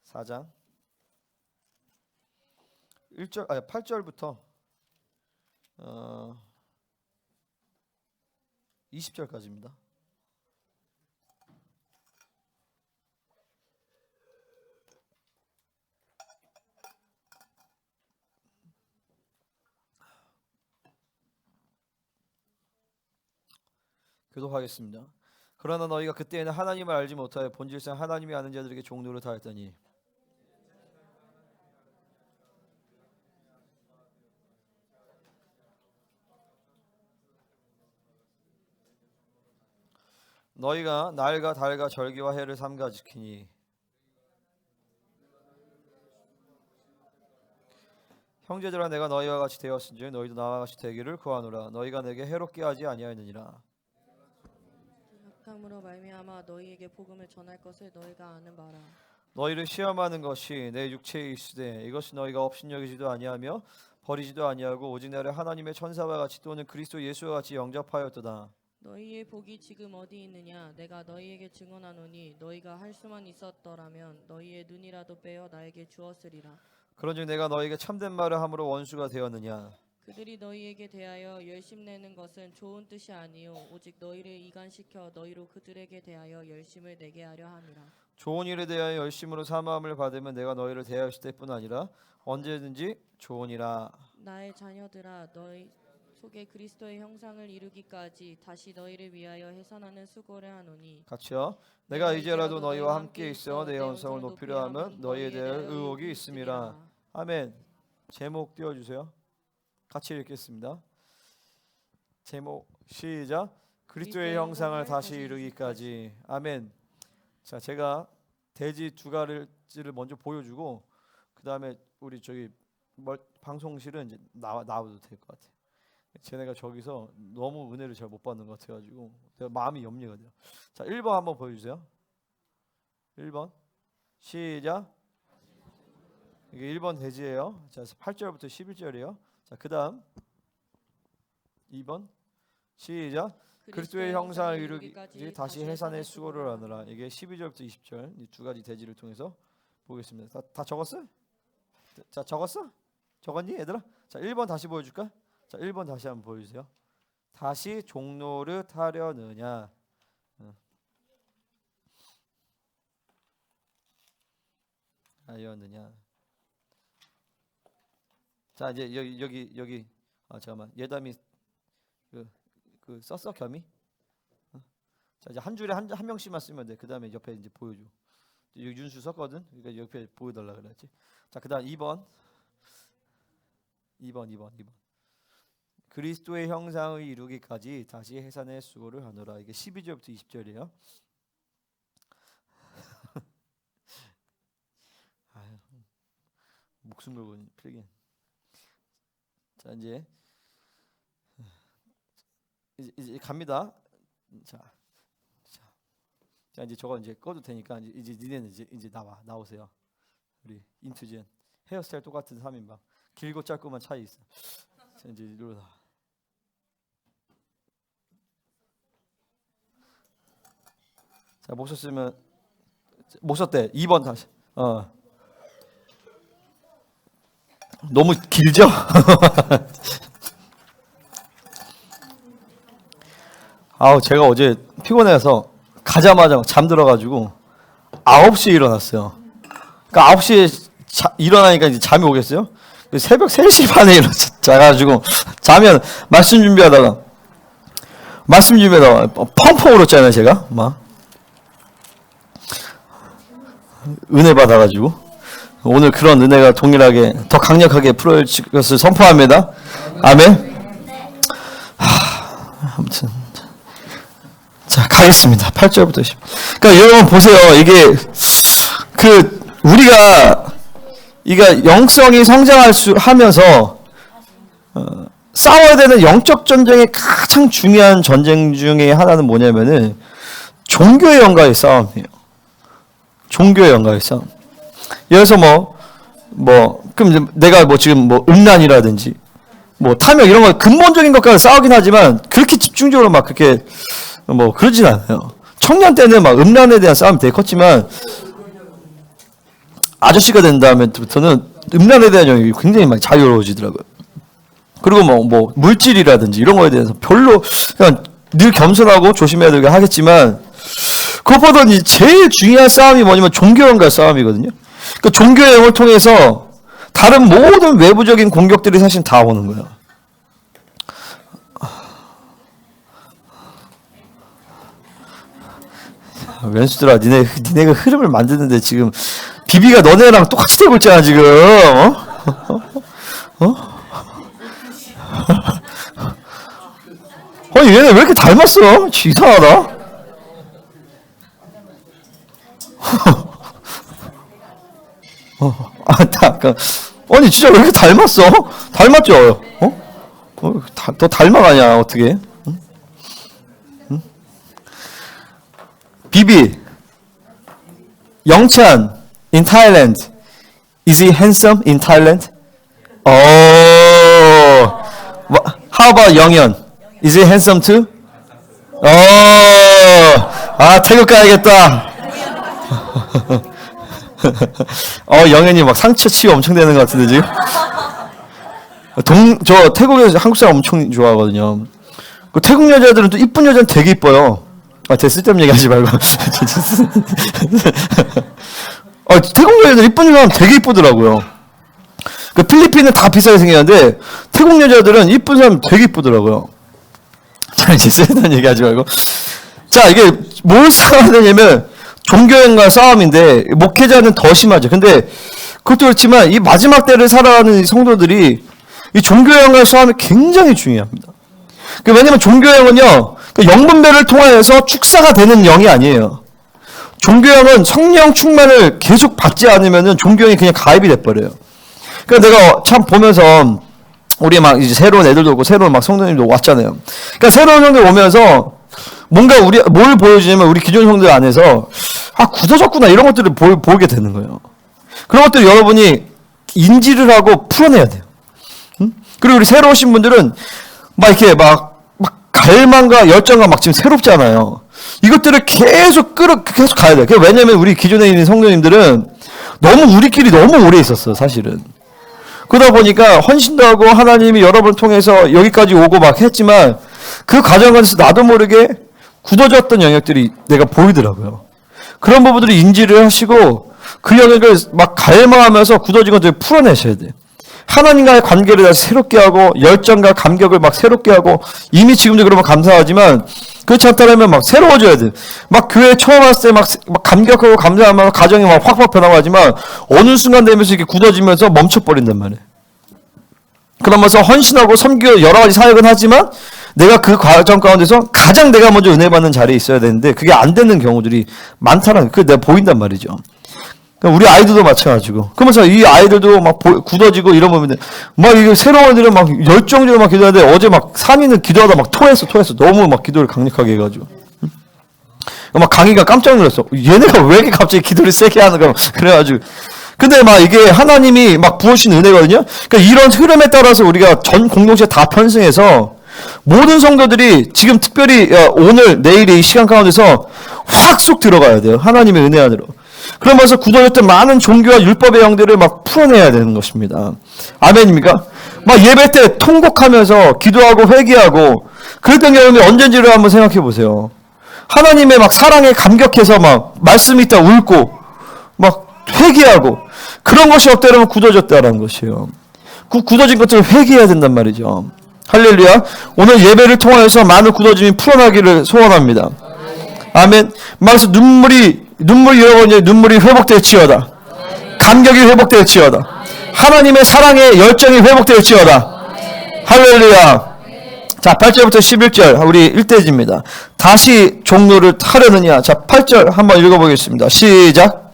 4장 8절부터 20절까지입니다. 교독하겠습니다. 그러나 너희가 그때에는 하나님을 알지 못하여 본질상 하나님이 아는 자들에게 종노릇 하였더니 너희가 날과 달과 절기와 해를 삼가 지키니 형제들아 내가 너희와 같이 되었은즉 너희도 나와 같이 되기를 구하노라. 너희가 내게 해롭게 하지 아니하였느니라. 악함으로 말미암아 너희에게 복음을 전할 것을 너희가 아는 바라. 너희를 시험하는 것이 내 육체에 있으되 이것이 너희가 업신여기지도 아니하며 버리지도 아니하고 오직 나를 하나님의 천사와 같이 또는 그리스도 예수와 같이 영접하였도다. 너희의 복이 지금 어디 있느냐? 내가 너희에게 증언하노니 너희가 할 수만 있었더라면 너희의 눈이라도 빼어 나에게 주었으리라. 그런즉 내가 너희에게 참된 말을 함으로 원수가 되었느냐? 그들이 너희에게 대하여 열심내는 것은 좋은 뜻이 아니요 오직 너희를 이간시켜 너희로 그들에게 대하여 열심을 내게 하려 함이라. 좋은 일에 대하여 열심으로 사모함을 받으면 내가 너희를 대하였을 때뿐 아니라 언제든지 좋으니라. 나의 자녀들아 너희 속에 그리스도의 형상을 이루기까지 다시 너희를 위하여 해산하는 수고를 하노니 같이요. 내가 이제라도 너희와 함께 있어 내 영성을 높이려 하면 너희에 대해 의혹이 있음이라. 아멘. 제목 띄워주세요. 같이 읽겠습니다. 제목 시작. 그리스도의 형상을 다시 이루기까지. 아멘. 자, 제가 대지 두 가지를 먼저 보여주고 그 다음에 우리 저기 방송실은 이제 나와도 될 것 같아요. 쟤네가 저기서 너무 은혜를 잘 못 받는 것 같아가지고 내가 마음이 염려가 돼요. 자, 1번 한번 보여주세요. 1번 시작. 이게 1번 대지예요. 자, 8절부터 11절이에요. 자, 그 다음 2번 시작. 그리스도의 형상을 이루기까지 다시 해산의 수고를 하느라. 이게 12절부터 20절 이 두 가지 대지를 통해서 보겠습니다. 다 적었어? 자, 적었어? 적었니 얘들아? 자, 1번 다시 보여줄까? 자, 1번 다시 한번 보여주세요. 다시 종노릇 하려느냐? 하였느냐? 자, 이제 여기 잠깐만. 예담이 그 썼어 겸이? 자, 이제 한 줄에 한 명씩만 쓰면 돼. 그 다음에 옆에 이제 보여줘. 여기 윤수 썼거든. 그러니까 옆에 보여달라 그랬지. 자, 그 다음 2번. 그리스도의 형상을 이루기까지 다시 해산의 수고를 하노라. 이게 12절부터 20절이에요. 목숨 걸고 필긴. 자, 이제 갑니다. 자, 이제 저거 이제 꺼도 되니까 이제 니네는 이제 나오세요. 우리 인투젠 헤어스타일 똑같은 3인방. 길고 짧고만 차이 있어. 자, 이제 이리로 나와. 자, 못 썼으면 못 썼대. 2번 다시. 너무 길죠? 아우, 제가 어제 피곤해서 가자마자 잠들어가지고 9시에 일어났어요. 그러니까 9시에 일어나니까 이제 잠이 오겠어요? 새벽 3시 반에 일어나가지고 자면 말씀 준비하다가 펑펑 울었잖아요. 제가 막 은혜 받아가지고 오늘 그런 은혜가 동일하게 더 강력하게 풀어질 것을 선포합니다. 아멘. 아무튼 자, 가겠습니다. 8절부터 10. 그러니까 여러분 보세요. 이게 우리가 영성이 성장하면서 싸워야 되는 영적 전쟁의 가장 중요한 전쟁 중에 하나는 뭐냐면은 종교의 영과의 싸움이에요. 종교의 영과의 싸움. 예를 들어서 그럼 내가 지금 음란이라든지 탐욕 이런 거 근본적인 것과는 싸우긴 하지만 그렇게 집중적으로 막 그렇게 그러진 않아요. 청년 때는 막 음란에 대한 싸움이 되게 컸지만 아저씨가 된 다음에부터는 음란에 대한 영역이 굉장히 많이 자유로워지더라고요. 그리고 뭐 물질이라든지 이런 거에 대해서 별로 그냥 늘 겸손하고 조심해야 되게 하겠지만 그것보다는 제일 중요한 싸움이 뭐냐면 종교형과의 싸움이거든요. 그 종교형을 통해서 다른 모든 외부적인 공격들이 사실 다 오는 거예요. 왼수들아, 니네가 흐름을 만드는데 지금 비비가 너네랑 똑같이 되고 있잖아 지금. 아니 얘네 왜 이렇게 닮았어? 이상하다. 아니 진짜 왜 이렇게 닮았어? 닮았죠? 더 닮아가냐 어떻게? 응? 비비, 영찬 in Thailand. Is he handsome in Thailand? How about 영현? Is he handsome too? 태국 가야겠다. 영현이 막 상처 치유 엄청 되는 것 같은데 지금. 저 태국에서 한국 사람 엄청 좋아하거든요. 그 태국 여자들은 또 이쁜 여자는 되게 이뻐요. 되게 쓸데없는 얘기 하지 말고. 태국 여자들 이쁜 여자는 되게 이쁘더라고요. 그 필리핀은 다 비싸게 생겼는데 태국 여자들은 이쁜 사람 되게 이쁘더라고요. 자, 이제 쓸데없는 얘기 하지 말고. 자, 이게 뭘 싸워야 되냐면 종교형과 싸움인데 목회자는 더 심하죠. 근데 그것도 그렇지만 이 마지막 때를 살아가는 성도들이 이 종교형과 싸움이 굉장히 중요합니다. 왜냐면 종교형은요, 영분별을 통하여서 축사가 되는 영이 아니에요. 종교형은 성령 충만을 계속 받지 않으면은 종교형이 그냥 가입이 돼버려요. 그러니까 내가 참 보면서 우리 막 이제 새로운 애들도 오고 새로운 막 성도님도 왔잖아요. 그러니까 새로운 성도들 오면서 뭔가 뭘 보여주냐면 우리 기존 성도들 안에서 굳어졌구나 이런 것들을 보게 되는 거예요. 그런 것들을 여러분이 인지를 하고 풀어내야 돼요. 응? 그리고 우리 새로 오신 분들은 막 이렇게 막 갈망과 열정과 막 지금 새롭잖아요. 이것들을 계속 가야 돼요. 왜냐면 우리 기존에 있는 성도님들은 우리끼리 너무 오래 있었어요, 사실은. 그러다 보니까 헌신도 하고 하나님이 여러분을 통해서 여기까지 오고 막 했지만 그 과정에서 나도 모르게 굳어졌던 영역들이 내가 보이더라고요. 그런 부분들을 인지를 하시고 그 영역을 막 갈망하면서 굳어진 것들을 풀어내셔야 돼요. 하나님과의 관계를 다시 새롭게 하고 열정과 감격을 막 새롭게 하고 이미 지금도 그러면 감사하지만 그렇지 않다면 막 새로워져야 돼요. 막 교회 처음 왔을 때 막 감격하고 감사하면 가정이 막 확 변하고 하지만 어느 순간 되면서 이렇게 굳어지면서 멈춰버린단 말이에요. 그러면서 헌신하고 섬기고 여러 가지 사역은 하지만 내가 그 과정 가운데서 가장 내가 먼저 은혜 받는 자리에 있어야 되는데 그게 안 되는 경우들이 많다는 그게 내가 보인단 말이죠. 우리 아이들도 마찬가지고. 그러면서 이 아이들도 막 굳어지고 이러면 막 이게 새로운 애들은 막 열정적으로 막 기도하는데 어제 막 산이는 기도하다 막 토했어. 너무 막 기도를 강력하게 해가지고. 막 강희가 깜짝 놀랐어. 얘네가 왜 이렇게 갑자기 기도를 세게 하는가. 그래가지고. 근데 막 이게 하나님이 막 부으신 은혜거든요. 그러니까 이런 흐름에 따라서 우리가 전 공동체 다 편승해서 모든 성도들이 지금 특별히 오늘 내일의 이 시간 가운데서 확 쏙 들어가야 돼요. 하나님의 은혜 안으로. 그러면서 굳어졌던 많은 종교와 율법의 영들을 막 풀어내야 되는 것입니다. 아멘입니까? 막 예배 때 통곡하면서 기도하고 회개하고 그랬던 경험이 언젠지를 한번 생각해 보세요. 하나님의 막 사랑에 감격해서 막 말씀 있다 울고 막 회개하고 그런 것이 없다면 굳어졌다라는 것이에요. 그 굳어진 것들을 회개해야 된단 말이죠. 할렐루야. 오늘 예배를 통하여서 많은 굳어짐이 풀어나기를 소원합니다. 아멘. 말해서 눈물이 여러분의 눈물이 회복될지어다. 감격이 회복될지어다. 하나님의 사랑의 열정이 회복될지어다. 할렐루야. 자, 8절부터 11절 우리 1대지입니다. 다시 종로를 타려느냐. 자, 8절 한번 읽어보겠습니다. 시작.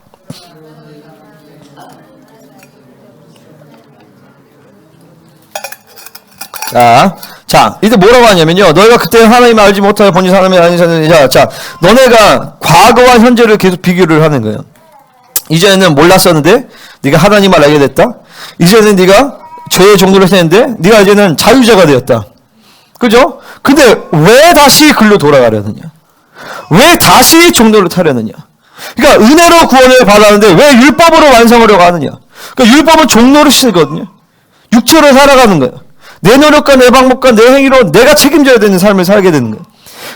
자, 이제 뭐라고 하냐면요. 너희가 그때 하나님을 알지 못하여 본질 하나님이 아니셨느냐. 자, 너네가 과거와 현재를 계속 비교를 하는 거예요. 이전에는 몰랐었는데 네가 하나님을 알게 됐다. 이제는 네가 죄의 종로를 했는데 네가 이제는 자유자가 되었다. 그죠? 근데 왜 다시 글로 돌아가려느냐? 왜 다시 종로를 타려느냐? 그러니까 은혜로 구원을 받았는데 왜 율법으로 완성하려고 하느냐? 그러니까 율법은 종노릇이거든요. 육체로 살아가는 거예요. 내 노력과 내 방법과 내 행위로 내가 책임져야 되는 삶을 살게 되는 거예요.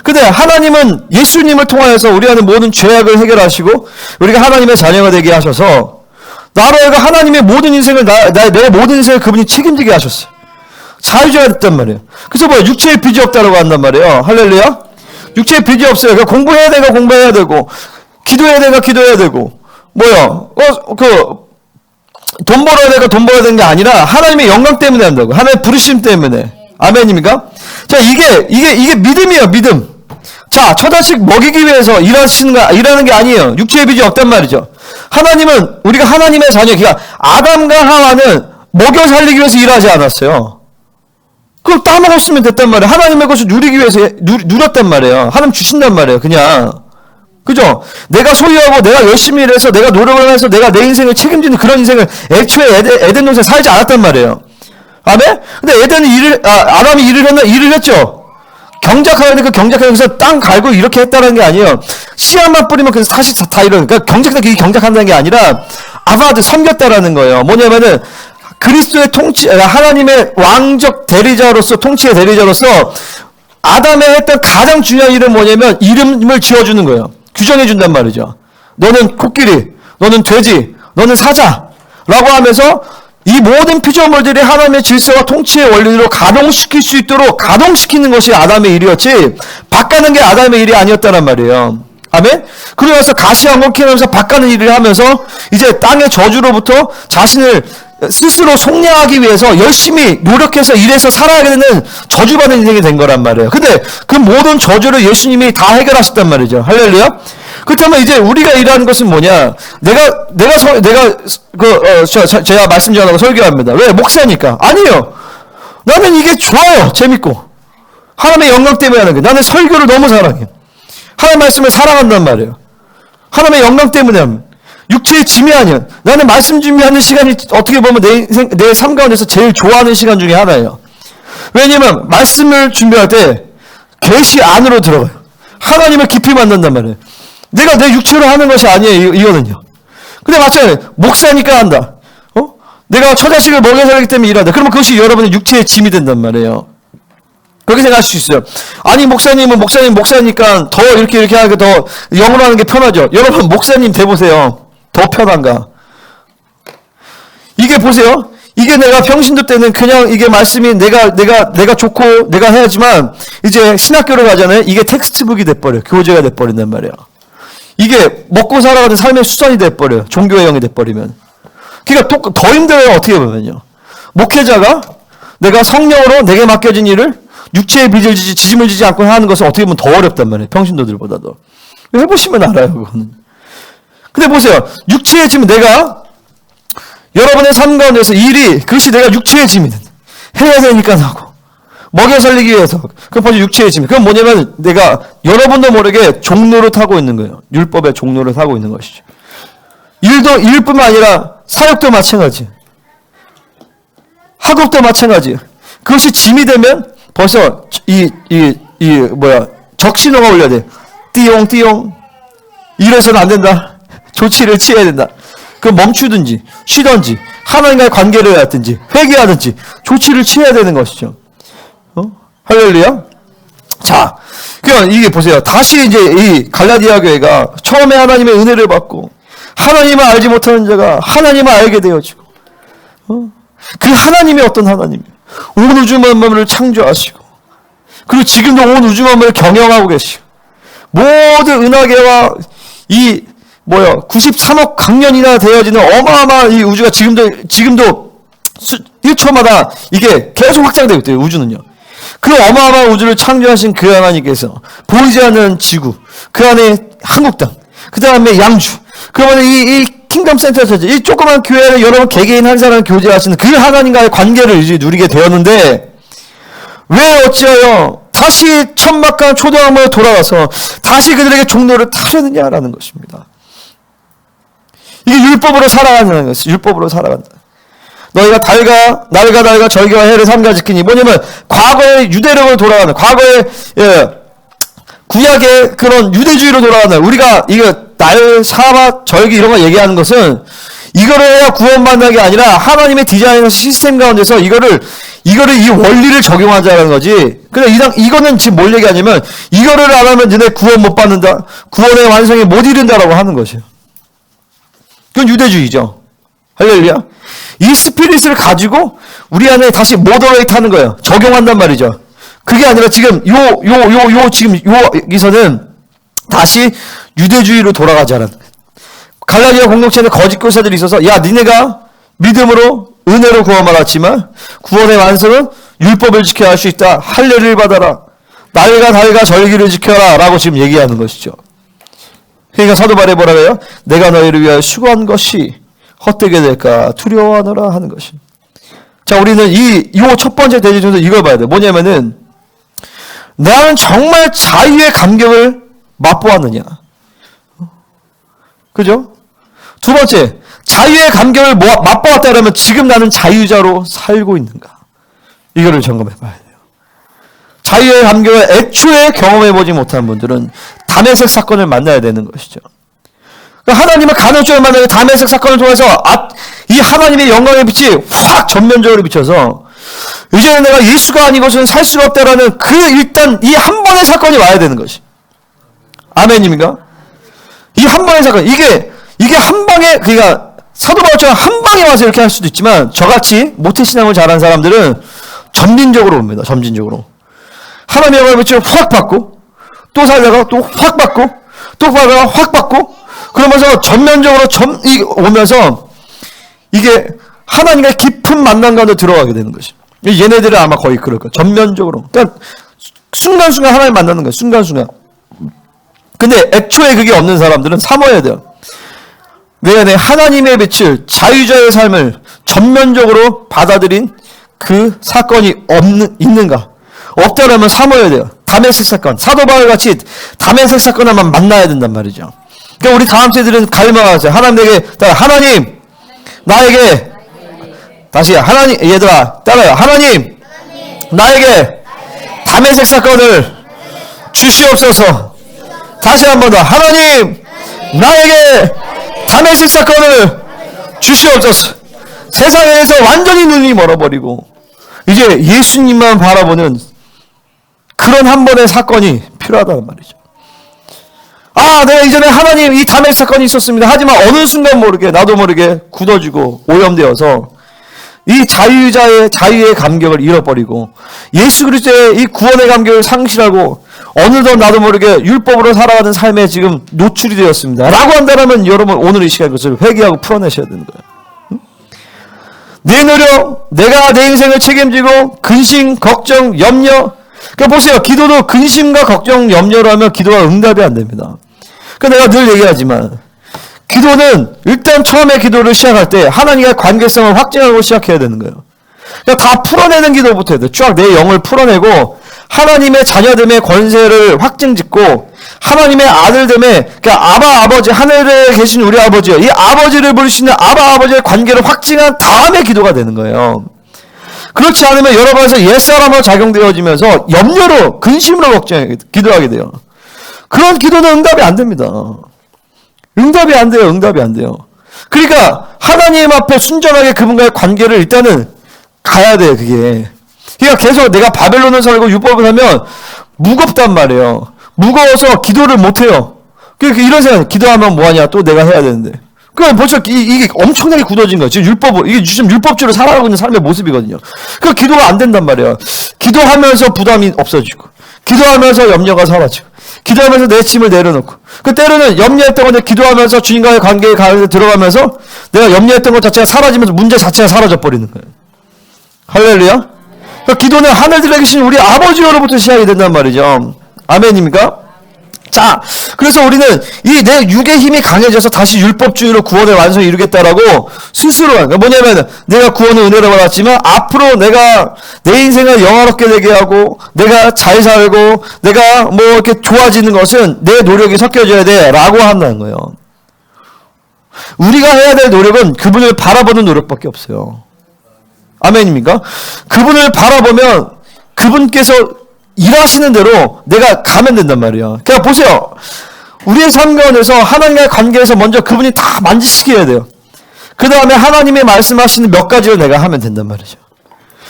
근데 하나님은 예수님을 통하여서 우리 안에 모든 죄악을 해결하시고 우리가 하나님의 자녀가 되게 하셔서 나로 하여금 하나님의 모든 인생을 내 모든 인생을 그분이 책임지게 하셨어요. 자유자가 됐단 말이에요. 그래서 뭐야? 육체의 빚이 없다라고 한단 말이에요. 할렐루야. 육체의 빚이 없어요. 그러니까 공부해야 되니까 공부해야 되고 기도해야 되니까 기도해야 되고 뭐야? 돈 벌어야 되니까 돈 벌어야 되는 게 아니라 하나님의 영광 때문에 한다고. 하나님의 부르심 때문에. 아멘입니까? 자, 이게 믿음이에요. 믿음. 자, 처자식 먹이기 위해서 일하는 게 아니에요. 육체의 빚이 없단 말이죠. 하나님은 우리가 하나님의 자녀, 그러니까 아담과 하와는 먹여 살리기 위해서 일하지 않았어요. 그걸 따먹었으면 됐단 말이에요. 하나님의 것을 누리기 위해서 누렸단 말이에요. 하나님 주신단 말이에요. 그냥. 그죠? 내가 소유하고 내가 열심히 일해서 내가 노력을 해서 내가 내 인생을 책임지는 그런 인생을 애초에 에덴 동산에 살지 않았단 말이에요. 아멘? 근데 아담이 일을 했죠? 경작하는데 그 경작하면서 땅 갈고 이렇게 했다는 게 아니에요. 씨앗만 뿌리면 그래서 다시 다 이러는, 그러니까 경작한다는 게 아니라 아바드 섬겼다라는 거예요. 뭐냐면은 그리스도의 하나님의 왕적 대리자로서, 통치의 대리자로서 아담의 했던 가장 중요한 일은 뭐냐면 이름을 지어주는 거예요. 규정해준단 말이죠. 너는 코끼리, 너는 돼지, 너는 사자 라고 하면서 이 모든 피조물들이 하나님의 질서와 통치의 원리로 가동시킬 수 있도록 가동시키는 것이 아담의 일이었지 바꾸는 게 아담의 일이 아니었다는 말이에요. 아멘? 그러면서 가시한번 캐면서 바꾸는 일을 하면서 이제 땅의 저주로부터 자신을 스스로 속량하기 위해서 열심히 노력해서 일해서 살아가게 되는 저주받은 인생이 된 거란 말이에요. 근데 그 모든 저주를 예수님이 다 해결하셨단 말이죠. 할렐루야. 그렇다면 이제 우리가 일하는 것은 뭐냐? 제가 말씀 전하고 설교합니다. 왜? 목사니까. 아니에요. 나는 이게 좋아요. 재밌고. 하나님의 영광 때문에 하는 거예요. 나는 설교를 너무 사랑해. 하나님 말씀을 사랑한단 말이에요. 하나님의 영광 때문에 합니다. 육체의 짐이 아니야. 나는 말씀 준비하는 시간이 어떻게 보면 내 삶 가운데서 제일 좋아하는 시간 중에 하나예요. 왜냐면 말씀을 준비할 때 계시 안으로 들어가요. 하나님을 깊이 만난단 말이에요. 내가 내 육체로 하는 것이 아니에요. 이거는요. 근데 마찬가지로 목사니까 한다. 내가 처자식을 먹여 살기 때문에 일한다. 그러면 그것이 여러분의 육체의 짐이 된단 말이에요. 그렇게 생각할 수 있어요. 아니 목사님은 목사니까 더 이렇게 하는 게 더 영으로 하는 게 편하죠. 여러분 목사님 돼보세요. 더 편한가? 이게 보세요. 이게 내가 평신도 때는 그냥 이게 말씀이 내가 좋고 내가 해야지만 이제 신학교를 가잖아요. 이게 텍스트북이 돼버려요. 교재가 돼버린단 말이에요. 이게 먹고 살아가는 삶의 수단이 돼버려요. 종교의 영이 돼버리면. 그러니까 더 힘들어요. 어떻게 보면요. 목회자가 내가 성령으로 내게 맡겨진 일을 육체의 빚을 지짐을 지지 않고 하는 것은 어떻게 보면 더 어렵단 말이에요. 평신도들보다도. 해보시면 알아요. 그거는. 근데 보세요. 육체의 짐은 내가 여러분의 삶 가운데서 그것이 내가 육체의 짐이 된다. 해야 되니까 하고 먹여 살리기 위해서. 그럼 벌써 육체의 짐. 그건 뭐냐면 내가 여러분도 모르게 종로를 타고 있는 거예요. 율법의 종로를 타고 있는 것이죠. 일뿐만 아니라 사역도 마찬가지. 학업도 마찬가지. 그것이 짐이 되면 벌써 적신호가 울려야 돼. 띠용. 이래서는 안 된다. 조치를 취해야 된다. 그럼 멈추든지 쉬든지 하나님과의 관계를 하든지 회개하든지 조치를 취해야 되는 것이죠. 할렐루야. 자, 그럼 이게 보세요. 다시 이제 이 갈라디아 교회가 처음에 하나님의 은혜를 받고 하나님을 알지 못하는 자가 하나님을 알게 되어지고 그 하나님이 어떤 하나님이에요? 온 우주 만물을 창조하시고 그리고 지금도 온 우주 만물을 경영하고 계시고 모든 은하계와 93억 강년이나 되어지는 어마어마한 이 우주가 지금도 1초마다 이게 계속 확장되고 있대요. 우주는요. 그 어마어마한 우주를 창조하신 그 하나님께서 보이지 않는 지구, 그 안에 한국당, 그 다음에 양주, 그러면 이 킹덤 센터 처치, 이 조그만 교회를 여러분 개개인 한 사람 교제하시는 그 하나님과의 관계를 이제 누리게 되었는데 왜 어찌하여 다시 천막간 초대왕으로 돌아와서 다시 그들에게 종로를 타셨느냐라는 것입니다. 이게 율법으로 살아가는 것이 율법으로 살아간다. 너희가 날가 절기와 해를 삼가 지키니 뭐냐면 과거의 유대력으로 돌아가는 과거의 구약의 그런 유대주의로 돌아가는 우리가 이게 날, 사bat, 절기 이런 거 얘기하는 것은 이거를 해야 구원받는 게 아니라 하나님의 디자인 시스템 가운데서 이거를 이 원리를 적용하자는 거지. 근데 이거는 지금 뭘 얘기하냐면 이거를 안 하면 너네 구원 못 받는다. 구원의 완성에 못 이른다라고 하는 것이에요. 그건 유대주의죠. 할렐루야. 이 스피릿을 가지고 우리 안에 다시 모더레이트 하는 거예요. 적용한단 말이죠. 그게 아니라 지금 지금 여기서는 다시 유대주의로 돌아가자는 거예요. 갈라디아 공동체는 거짓 교사들이 있어서 야 니네가 믿음으로 은혜로 구원받았지만 구원의 완성은 율법을 지켜야 할 수 있다. 할례를 받아라. 날과 달과 절기를 지켜라 라고 지금 얘기하는 것이죠. 그러니까 사도 바울이 뭐라고 해요? 내가 너희를 위하여 수고한 것이 헛되게 될까 두려워하노라 하는 것이. 자, 우리는 이 첫 번째 대지 중에서 이걸 봐야 돼. 뭐냐면은 나는 정말 자유의 감격을 맛보았느냐. 그죠? 두 번째, 자유의 감격을 맛보았다 그러면 지금 나는 자유자로 살고 있는가? 이거를 점검해 봐야 돼요. 자유의 감격을 애초에 경험해 보지 못한 분들은 다메섹 사건을 만나야 되는 것이죠. 하나님을 간헐적으로 만나는 다메섹 사건을 통해서 이 하나님의 영광의 빛이 확 전면적으로 비쳐서 이제는 내가 예수가 아니고서는 살 수가 없다라는 일단 이 한 번의 사건이 와야 되는 것이. 아멘입니까? 이 한 번의 사건, 이게 한 방에, 그러니까 사도 바울처럼 한 방에 와서 이렇게 할 수도 있지만 저같이 모태신앙을 잘하는 사람들은 점진적으로 옵니다. 점진적으로. 하나님의 영광의 빛을 확 받고 또 살다가 또 확 받고 또 살다가 확 받고 그러면서 전면적으로 오면서 이게 하나님과 깊은 만남 가운데 들어가게 되는 것이. 얘네들은 아마 거의 그럴 거야. 전면적으로. 그러니까 순간순간 하나님 만나는 거야. 순간순간. 근데 애초에 그게 없는 사람들은 삼어야 돼요. 내 안에 하나님의 빛을, 자유자의 삶을 전면적으로 받아들인 그 사건이 있는가? 없다라면 삼어야 돼요. 다메섹 사건. 사도 바울 같이 다메섹 사건 하면 만나야 된단 말이죠. 그러니까 우리 다음 세대들은 갈망하세요. 하나님 나에게 다시 하나님, 얘들아 따라요. 하나님 나에게 다메섹 사건을 주시옵소서. 다시 한 번 더. 하나님 나에게 다메섹 사건을 주시옵소서. 세상에서 완전히 눈이 멀어버리고 이제 예수님만 바라보는 그런 한 번의 사건이 필요하다는 말이죠. 내가 이전에 하나님 이 다메섹 사건이 있었습니다. 하지만 어느 순간 모르게 나도 모르게 굳어지고 오염되어서 이 자유의 감격을 잃어버리고 예수 그리스도의 이 구원의 감격을 상실하고 어느덧 나도 모르게 율법으로 살아가는 삶에 지금 노출이 되었습니다. 라고 한다면 여러분 오늘 이 시간 그것을 회개하고 풀어내셔야 되는 거예요. 응? 내 노력, 내가 내 인생을 책임지고 근심, 걱정, 염려. 그러니까 보세요. 기도도 근심과 걱정, 염려로 하면 기도가 응답이 안 됩니다. 그러니까 내가 늘 얘기하지만 기도는 일단 처음에 기도를 시작할 때 하나님과의 관계성을 확증하고 시작해야 되는 거예요. 그러니까 다 풀어내는 기도부터 해야 돼. 쫙 내 영을 풀어내고 하나님의 자녀됨의 권세를 확증짓고 하나님의 아들됨의 그러니까 아버지 하늘에 계신 우리 아버지요. 이 아버지를 부르시는 아버지의 관계를 확증한 다음에 기도가 되는 거예요. 그렇지 않으면 여러분에서 옛사람으로 작용되어지면서 염려로 근심으로 기도하게 돼요. 그런 기도는 응답이 안 됩니다. 응답이 안 돼요. 그러니까 하나님 앞에 순전하게 그분과의 관계를 일단은 가야 돼요. 그게. 그러니까 계속 내가 바벨론을 살고 율법을 하면 무겁단 말이에요. 무거워서 기도를 못 해요. 그러니까 이런 생각, 기도하면 뭐하냐, 또 내가 해야 되는데. 그러니까 벌써 이게 엄청나게 굳어진 거예요. 지금 이게 지금 율법주의로 살아가고 있는 삶의 모습이거든요. 그러니까 기도가 안 된단 말이에요. 기도하면서 부담이 없어지고, 기도하면서 염려가 사라지고, 기도하면서 내 짐을 내려놓고, 그 때로는 염려했던 건데 기도하면서 주님과의 관계에 들어가면서 내가 염려했던 것 자체가 사라지면서 문제 자체가 사라져버리는 거예요. 할렐루야? 그러니까 기도는 하늘들에 계신 우리 아버지로부터 시작이 된단 말이죠. 아멘입니까? 자, 그래서 우리는 이 내 육의 힘이 강해져서 다시 율법주의로 구원의 완성을 이루겠다라고 스스로, 그러니까 뭐냐면 내가 구원의 은혜를 받았지만 앞으로 내가 내 인생을 영화롭게 되게 하고 내가 잘 살고 내가 뭐 이렇게 좋아지는 것은 내 노력이 섞여져야 돼 라고 한다는 거예요. 우리가 해야 될 노력은 그분을 바라보는 노력밖에 없어요. 아멘입니까? 그분을 바라보면 그분께서 일하시는 대로 내가 가면 된단 말이에요. 그러니까 보세요. 우리의 삶 가운데서 하나님과의 관계에서 먼저 그분이 다 만지시켜야 돼요. 그 다음에 하나님의 말씀하시는 몇 가지를 내가 하면 된단 말이죠.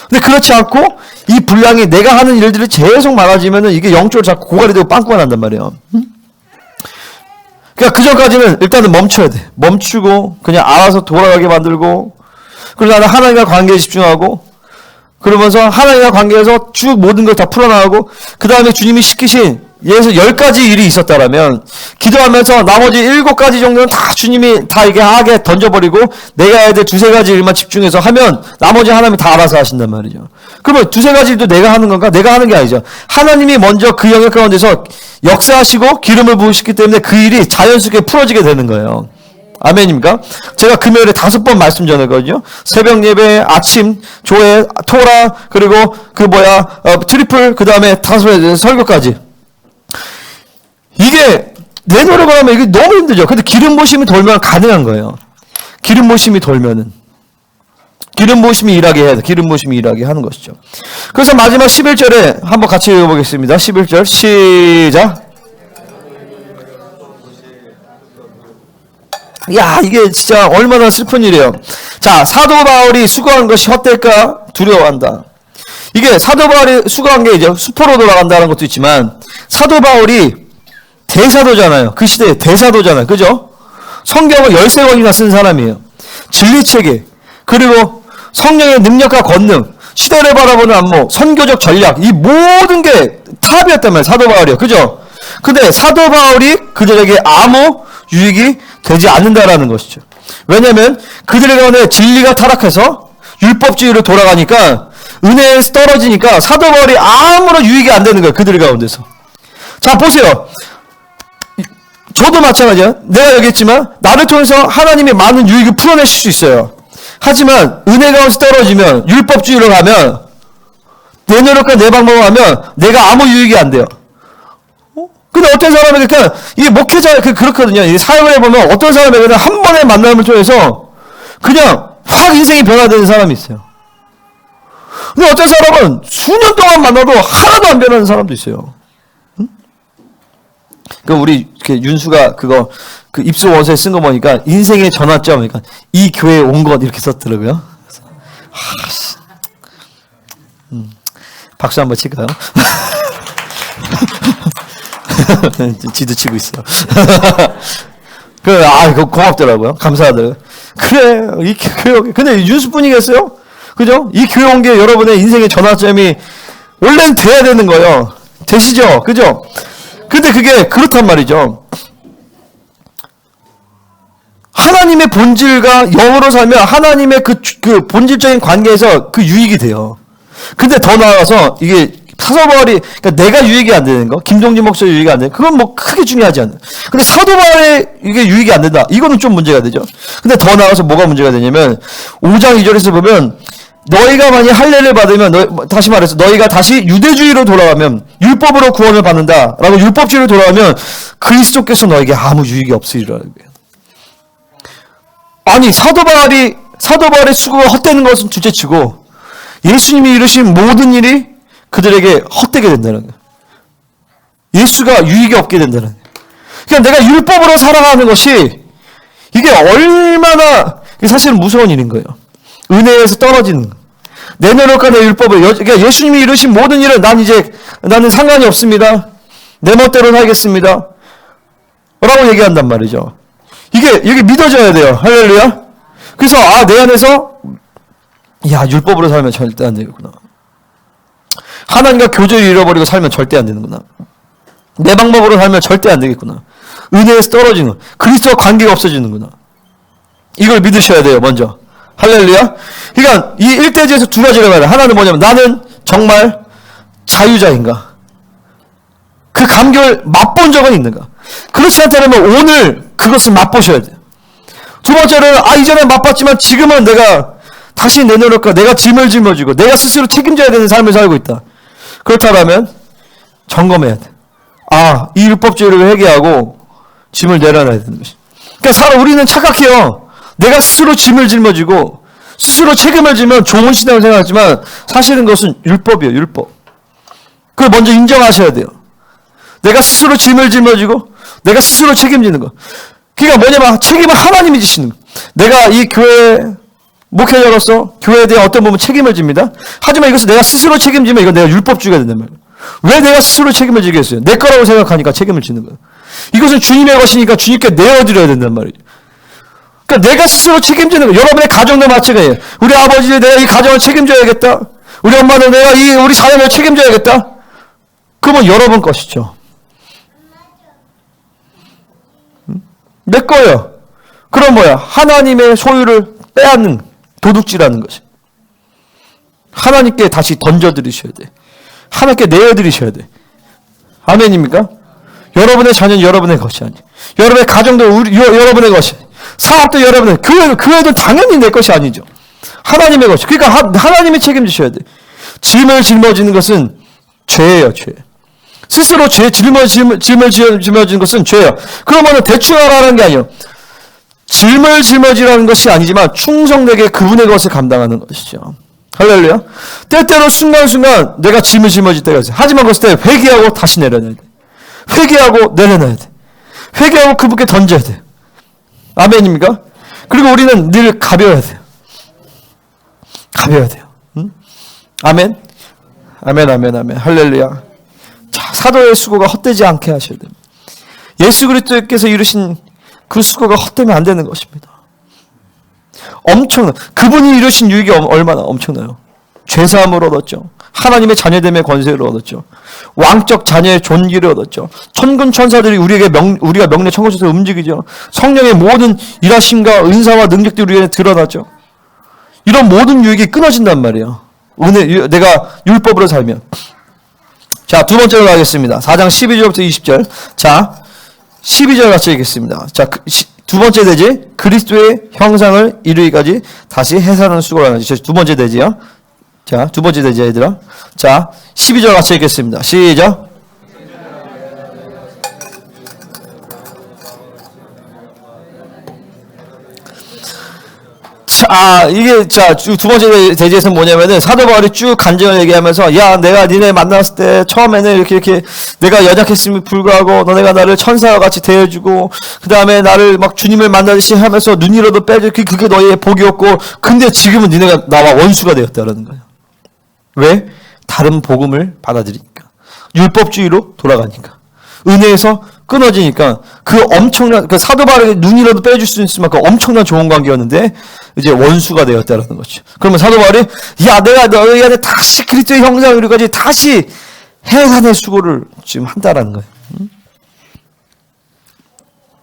근데 그렇지 않고 이 분량이 내가 하는 일들이 계속 많아지면은 이게 영적으로 자꾸 고갈이 되고 빵꾸가 난단 말이에요. 그러니까 그 전까지는 일단은 멈춰야 돼. 멈추고 그냥 알아서 돌아가게 만들고, 그리고 나는 하나님과 관계에 집중하고, 그러면서 하나님과 관계에서 쭉 모든 걸 다 풀어나가고, 그 다음에 주님이 시키신 예에서 10가지 일이 있었다라면 기도하면서 나머지 7가지 정도는 다 주님이 다 이게 하게 던져버리고 내가 해야 될 2-3가지 일만 집중해서 하면 나머지 하나님이 다 알아서 하신단 말이죠. 그러면 2-3가지 일도 내가 하는 건가? 내가 하는 게 아니죠. 하나님이 먼저 그 영역 가운데서 역사하시고 기름을 부으시기 때문에 그 일이 자연스럽게 풀어지게 되는 거예요. 아멘입니까? 제가 금요일에 5번 말씀 전했거든요. 새벽 예배, 아침, 조회, 토라, 그리고 트리플, 그 다음에 5번 설교까지. 이게 내 노력을 하면 이게 너무 힘들죠. 근데 기름 부으심이 돌면 가능한 거예요. 기름 부으심이 돌면은. 기름 부으심이 일하게 해야 돼. 기름 부으심이 일하게 하는 것이죠. 그래서 마지막 11절에 한번 같이 읽어보겠습니다. 11절 시작. 야, 이게 진짜 얼마나 슬픈 일이에요. 자, 사도 바울이 수고한 것이 헛될까 두려워한다. 이게 사도 바울이 수고한 게 이제 수포로 돌아간다는 것도 있지만, 사도 바울이 대사도잖아요. 그 시대에 대사도잖아요. 그죠? 성경을 13권이나 쓴 사람이에요. 진리체계, 그리고 성령의 능력과 권능, 시대를 바라보는 안목, 선교적 전략, 이 모든 게 탑이었단 말이에요. 사도 바울이요. 그죠? 근데 사도 바울이 그들에게 아무 유익이 되지 않는다라는 것이죠. 왜냐하면 그들의 가운데 진리가 타락해서 율법주의로 돌아가니까, 은혜에서 떨어지니까 사도 바울이 아무런 유익이 안 되는 거예요. 그들 가운데서. 자, 보세요. 저도 마찬가지야. 내가 얘기했지만 나를 통해서 하나님이 많은 유익을 풀어내실 수 있어요. 하지만 은혜 가운데서 떨어지면, 율법주의로 가면, 내 노력과 내 방법을 하면 내가 아무 유익이 안 돼요. 근데 어떤 사람에게 그냥 이게 목회자 그렇거든요. 이 사역을 해보면 어떤 사람에게는 한 번의 만남을 통해서 그냥 확 인생이 변화되는 사람이 있어요. 근데 어떤 사람은 수년 동안 만나도 하나도 안 변하는 사람도 있어요. 그 우리 윤수가 그 입수 원서에 쓴 거 보니까 인생의 전환점, 그러니까 이 교회에 온 것 이렇게 썼더라고요. 박수 한번 칠까요? 지도 치고 있어. 그거 고맙더라고요. 감사하더라고요. 그래, 이 교회, 근데 윤수뿐이겠어요? 그죠? 이 교회 온 게 여러분의 인생의 전환점이 원래는 돼야 되는 거예요. 되시죠? 그죠? 근데 그게 그렇단 말이죠. 하나님의 본질과 영으로 살면 하나님의 그 본질적인 관계에서 그 유익이 돼요. 근데 더 나아가서 이게 사도 바울이, 그러니까 내가 유익이 안 되는 거, 김동진 목사 유익이 안 되는 거, 그건 뭐 크게 중요하지 않아요. 근데 사도 바울의 이게 유익이 안 된다. 이거는 좀 문제가 되죠. 근데 더 나아가서 뭐가 문제가 되냐면 5장 2절에서 보면 너희가 만약 할례를 받으면, 다시 말해서 너희가 다시 유대주의로 돌아가면 율법으로 구원을 받는다라고 율법주의로 돌아가면 그리스도께서 너에게 아무 유익이 없으리라는 거예요. 아니, 사도 바울의 수고가 헛되는 것은 둘째치고 예수님이 이루신 모든 일이 그들에게 헛되게 된다는 거예요. 예수가 유익이 없게 된다는 거예요. 그러니까 내가 율법으로 살아가는 것이 이게 얼마나 사실은 무서운 일인 거예요. 은혜에서 떨어지는 거예요. 내 노력과 내 율법을, 그러니까 예수님이 이루신 모든 일은 나는 상관이 없습니다. 내 멋대로 살겠습니다. 라고 얘기한단 말이죠. 이게 믿어져야 돼요. 할렐루야. 그래서 내 안에서 율법으로 살면 절대 안 되겠구나. 하나님과 교제를 잃어버리고 살면 절대 안 되는구나. 내 방법으로 살면 절대 안 되겠구나. 은혜에서 떨어지는 거. 그리스도와 관계가 없어지는구나. 이걸 믿으셔야 돼요. 먼저. 할렐루야. 그러니까 이 1대지에서 2가지를 말해요. 하나는 뭐냐면 나는 정말 자유자인가? 그 감격을 맛본 적은 있는가? 그렇지 않다면 오늘 그것을 맛보셔야 돼요. 두 번째는 이전에 맛봤지만 지금은 내가 다시 내 노력과 내가 짐을 짊어지고 내가 스스로 책임져야 되는 삶을 살고 있다. 그렇다면 점검해야 돼. 이 율법주의를 회개하고 짐을 내려놔야 되는 것이. 그러니까 우리는 착각해요. 내가 스스로 짐을 짊어지고 스스로 책임을 지면 좋은 신앙을 생각하지만 사실은 그것은 율법이에요. 율법. 그걸 먼저 인정하셔야 돼요. 내가 스스로 짐을 짊어지고 내가 스스로 책임지는 거. 그러니까 뭐냐면 책임은 하나님이 지시는 거. 내가 이 교회 목회자로서 교회에 대한 어떤 부분 책임을 집니다. 하지만 이것을 내가 스스로 책임지면 이건 내가 율법주의가 된단 말이에요. 왜 내가 스스로 책임을 지겠어요? 내 거라고 생각하니까 책임을 지는 거예요. 이것은 주님의 것이니까 주님께 내어드려야 된단 말이에요. 그러니까 내가 스스로 책임지는 거예요. 여러분의 가정도 마찬가지예요. 우리 아버지 내가 이 가정을 책임져야겠다. 우리 엄마는 내가 우리 자녀를 책임져야겠다. 그러면 여러분 것이죠. 내 거예요. 그럼 뭐야? 하나님의 소유를 빼앗는 도둑질하는 것이. 하나님께 다시 던져드리셔야 돼. 하나님께 내어드리셔야 돼. 아멘입니까? 여러분의 자녀는 여러분의 것이 아니에요. 여러분의 가정도 여러분의 것이 아니에요. 사업도 여러분의, 교회도 당연히 내 것이 아니죠. 하나님의 것이. 그러니까 하나님이 책임지셔야 돼. 짐을 짊어지는 것은 죄예요, 죄. 스스로 죄 짊어지는 것은 죄예요. 그러면 대충 하라는 게 아니에요. 짐을 짊어지라는 것이 아니지만 충성되게 그분의 것을 감당하는 것이죠. 할렐루야. 때때로 순간순간 내가 짐을 짊어질 때가 있어요. 하지만 그것을 때 회개하고 다시 내려놔야 돼. 회개하고 내려놔야 돼. 회개하고 그분께 던져야 돼. 아멘입니까? 그리고 우리는 늘 가벼워야 돼요. 가벼워야 돼요. 응? 아멘. 아멘, 아멘, 아멘. 할렐루야. 자, 사도의 수고가 헛되지 않게 하셔야 됩니다. 예수 그리스도께서 이루신 그 수고가 헛되면 안 되는 것입니다. 엄청나. 그분이 이루신 유익이 얼마나 엄청나요. 죄사함을 얻었죠. 하나님의 자녀됨의 권세를 얻었죠. 왕적 자녀의 존귀를 얻었죠. 천군 천사들이 우리가 명령 청구해서 움직이죠. 성령의 모든 일하심과 은사와 능력들이 우리에게 드러나죠. 이런 모든 유익이 끊어진단 말이에요. 내가 율법으로 살면. 자, 두 번째로 가겠습니다. 4장 12절부터 20절. 자, 12절 같이 읽겠습니다. 자, 두 번째 대지, 그리스도의 형상을 이루기까지 다시 해산하는 수고를 하는 두 번째 대지요. 자, 두 번째 대지, 얘들아. 자, 12절 같이 읽겠습니다. 시작. 두 번째 대지에서는 뭐냐면은, 사도 바울이 쭉 간증을 얘기하면서, 야, 내가 니네 만났을 때, 처음에는 이렇게, 내가 연약했음에 불구하고, 너네가 나를 천사와 같이 대해주고, 그 다음에 나를 막 주님을 만나듯이 하면서, 눈이라도 빼주고, 그게 너희의 복이었고, 근데 지금은 니네가 나와 원수가 되었다라는 거예요. 왜? 다른 복음을 받아들이니까. 율법주의로 돌아가니까. 은혜에서 끊어지니까 그 엄청난, 그 사도 바울에게 눈이라도 빼줄 수 있을 만큼 엄청난 좋은 관계였는데 이제 원수가 되었다라는 거죠. 그러면 사도 바울이 야, 내가 너희한테 다시 그리스도의 형상을 이루기까지 다시 해산의 수고를 지금 한다라는 거예요.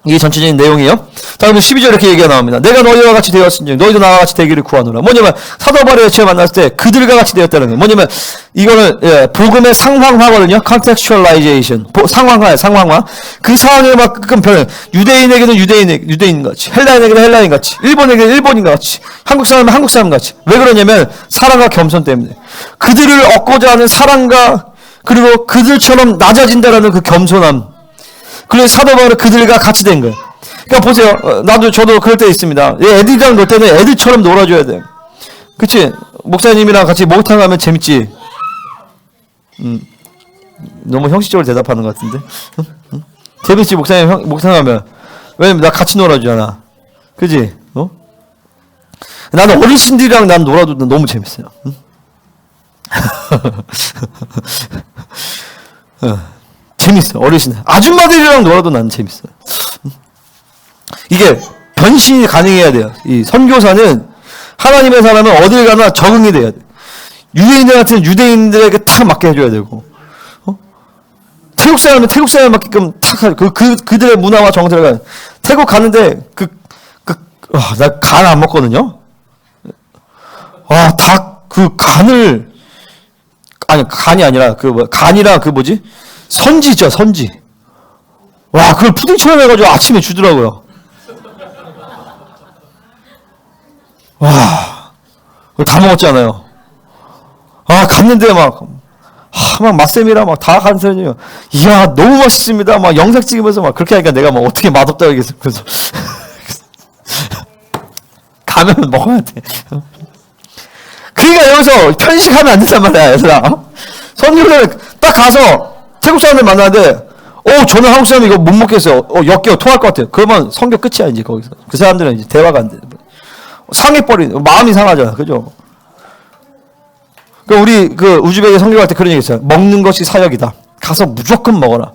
이게 전체적인 내용이에요. 자, 그러면 12절 이렇게 얘기가 나옵니다. 내가 너희와 같이 되었은즉 너희도 나와 같이 되기를 구하노라. 뭐냐면 사도 바울이 처음 만났을 때 그들과 같이 되었다는 거예요. 뭐냐면 이거는 복음의 상황화거든요. contextualization. 상황화. 그 상황에 막끔 변해. 유대인에게는 유대인 같이, 헬라인에게는 헬라인 같이, 일본에게는 일본인 같이, 한국 사람은 한국 사람 같이. 왜 그러냐면 사랑과 겸손 때문에. 그들을 얻고자 하는 사랑과 그리고 그들처럼 낮아진다라는 그 겸손함. 그래서 사도 바울은 그들과 같이 된 거예요. 그러니까 보세요. 저도 그럴 때 있습니다. 애들이랑 놀 때는 애들처럼 놀아줘야 돼. 그치? 목사님이랑 같이 목욕탕 가면 재밌지? 너무 형식적으로 대답하는 것 같은데? 응? 재밌지, 목사님 목욕탕 가면. 왜냐면 나 같이 놀아주잖아. 그치? 나는 어르신들이랑 난 놀아도 너무 재밌어요. 응? 재밌어. 어르신 아줌마들이랑 놀아도 나는 재밌어요. 이게 변신이 가능해야 돼요. 이 선교사는 하나님의 사람은 어딜 가나 적응이 돼야 돼. 유대인들 같은 유대인들에게 탁 맞게 해줘야 되고, 태국 사람은 태국 사람 맞게끔 탁 그들의 문화와 정서를 태국 가는데 나 간 안 먹거든요. 닭 간을 간이 아니라 간이랑 선지죠, 선지. 와, 그걸 푸딩처럼 해가지고 아침에 주더라고요. 와, 그걸 다 먹었잖아요. 갔는데 막 맛쌤이랑 막 다 간 사람이요. 이야, 너무 맛있습니다. 막 영상 찍으면서 막 그렇게 하니까 내가 막 어떻게 맛없다고 얘기했어. 그래서. 가면 먹어야 돼. 그러니까 여기서 편식하면 안 된단 말이야, 얘들아. 선교를 딱 가서 태국 사람들 만나는데, 저는 한국 사람 이거 못 먹겠어요. 역겨워 토할 것 같아요. 그러면 성교 끝이야 이제 거기서. 그 사람들은 이제 대화가 안 돼. 상해버린 마음이 상하잖아, 그죠? 그 우리 그 우즈벡에 성교할 때 그런 얘기 있어요. 먹는 것이 사역이다. 가서 무조건 먹어라.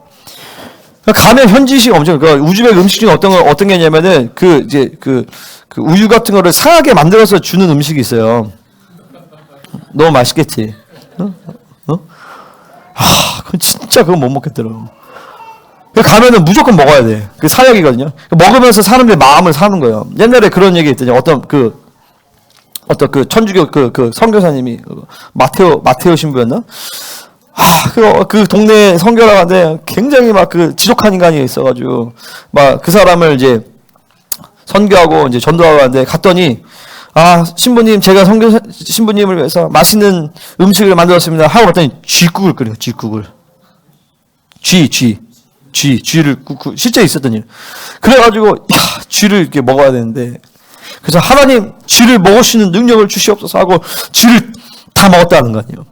가면 현지식 엄청. 그 우즈벡 음식 중에 어떤 게 있냐면은 그 우유 같은 거를 상하게 만들어서 주는 음식이 있어요. 너무 맛있겠지. 그건 진짜 그건 못 먹겠더라고. 가면은 무조건 먹어야 돼. 그 사역이거든요. 먹으면서 사람들의 마음을 사는 거예요. 옛날에 그런 얘기 있더니 어떤 그 천주교 그 선교사님이 마테오 신부였나? 그 동네 선교를 하는데 굉장히 막 그 지독한 인간이 있어가지고 막 그 사람을 이제 선교하고 이제 전도하고 하는데 갔더니 신부님 제가 신부님을 위해서 맛있는 음식을 만들었습니다 하고 갔더니 쥐국을 끓여요. 쥐국을 쥐를 실제 있었던 일. 그래가지고 쥐를 이렇게 먹어야 되는데 그래서 하나님 쥐를 먹을 수 있는 능력을 주시옵소서 하고 쥐를 다 먹었다는 거 아니에요.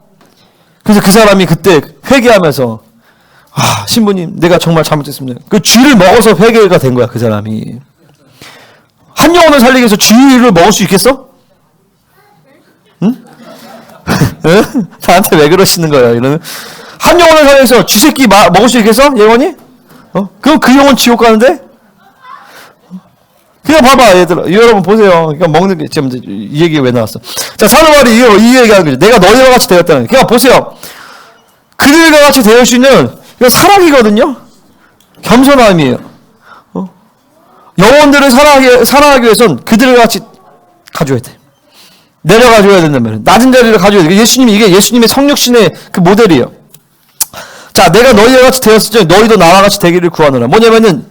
그래서 그 사람이 그때 회개하면서 신부님 내가 정말 잘못했습니다. 그 쥐를 먹어서 회개가 된 거야. 그 사람이. 한 영혼을 살리기 위해서 쥐를 먹을 수 있겠어? 응? 나한테 왜 그러시는 거예요? 이러면 한 영혼을 살리기 위해서 쥐새끼 먹을 수 있겠어? 영혼이? 그럼 그 영혼 지옥 가는데? 그냥 봐봐 얘들아. 여러분 보세요. 그러니까 먹는 게 지금 이 얘기가 왜 나왔어? 자, 사도 바울이 이 얘기하는 거죠. 내가 너희와 같이 되었다는. 그러니까 보세요. 그들과 같이 되을 수 있는 이거 사랑이거든요. 겸손함이에요. 영혼들을 사랑하기 위해서는 그들과 같이 가져야 돼. 내려가줘야 된다면 낮은 자리를 가져야 돼. 이게 예수님의 성육신의 그 모델이에요. 자, 내가 너희와 같이 되었을 때 너희도 나와 같이 되기를 구하노라. 뭐냐면은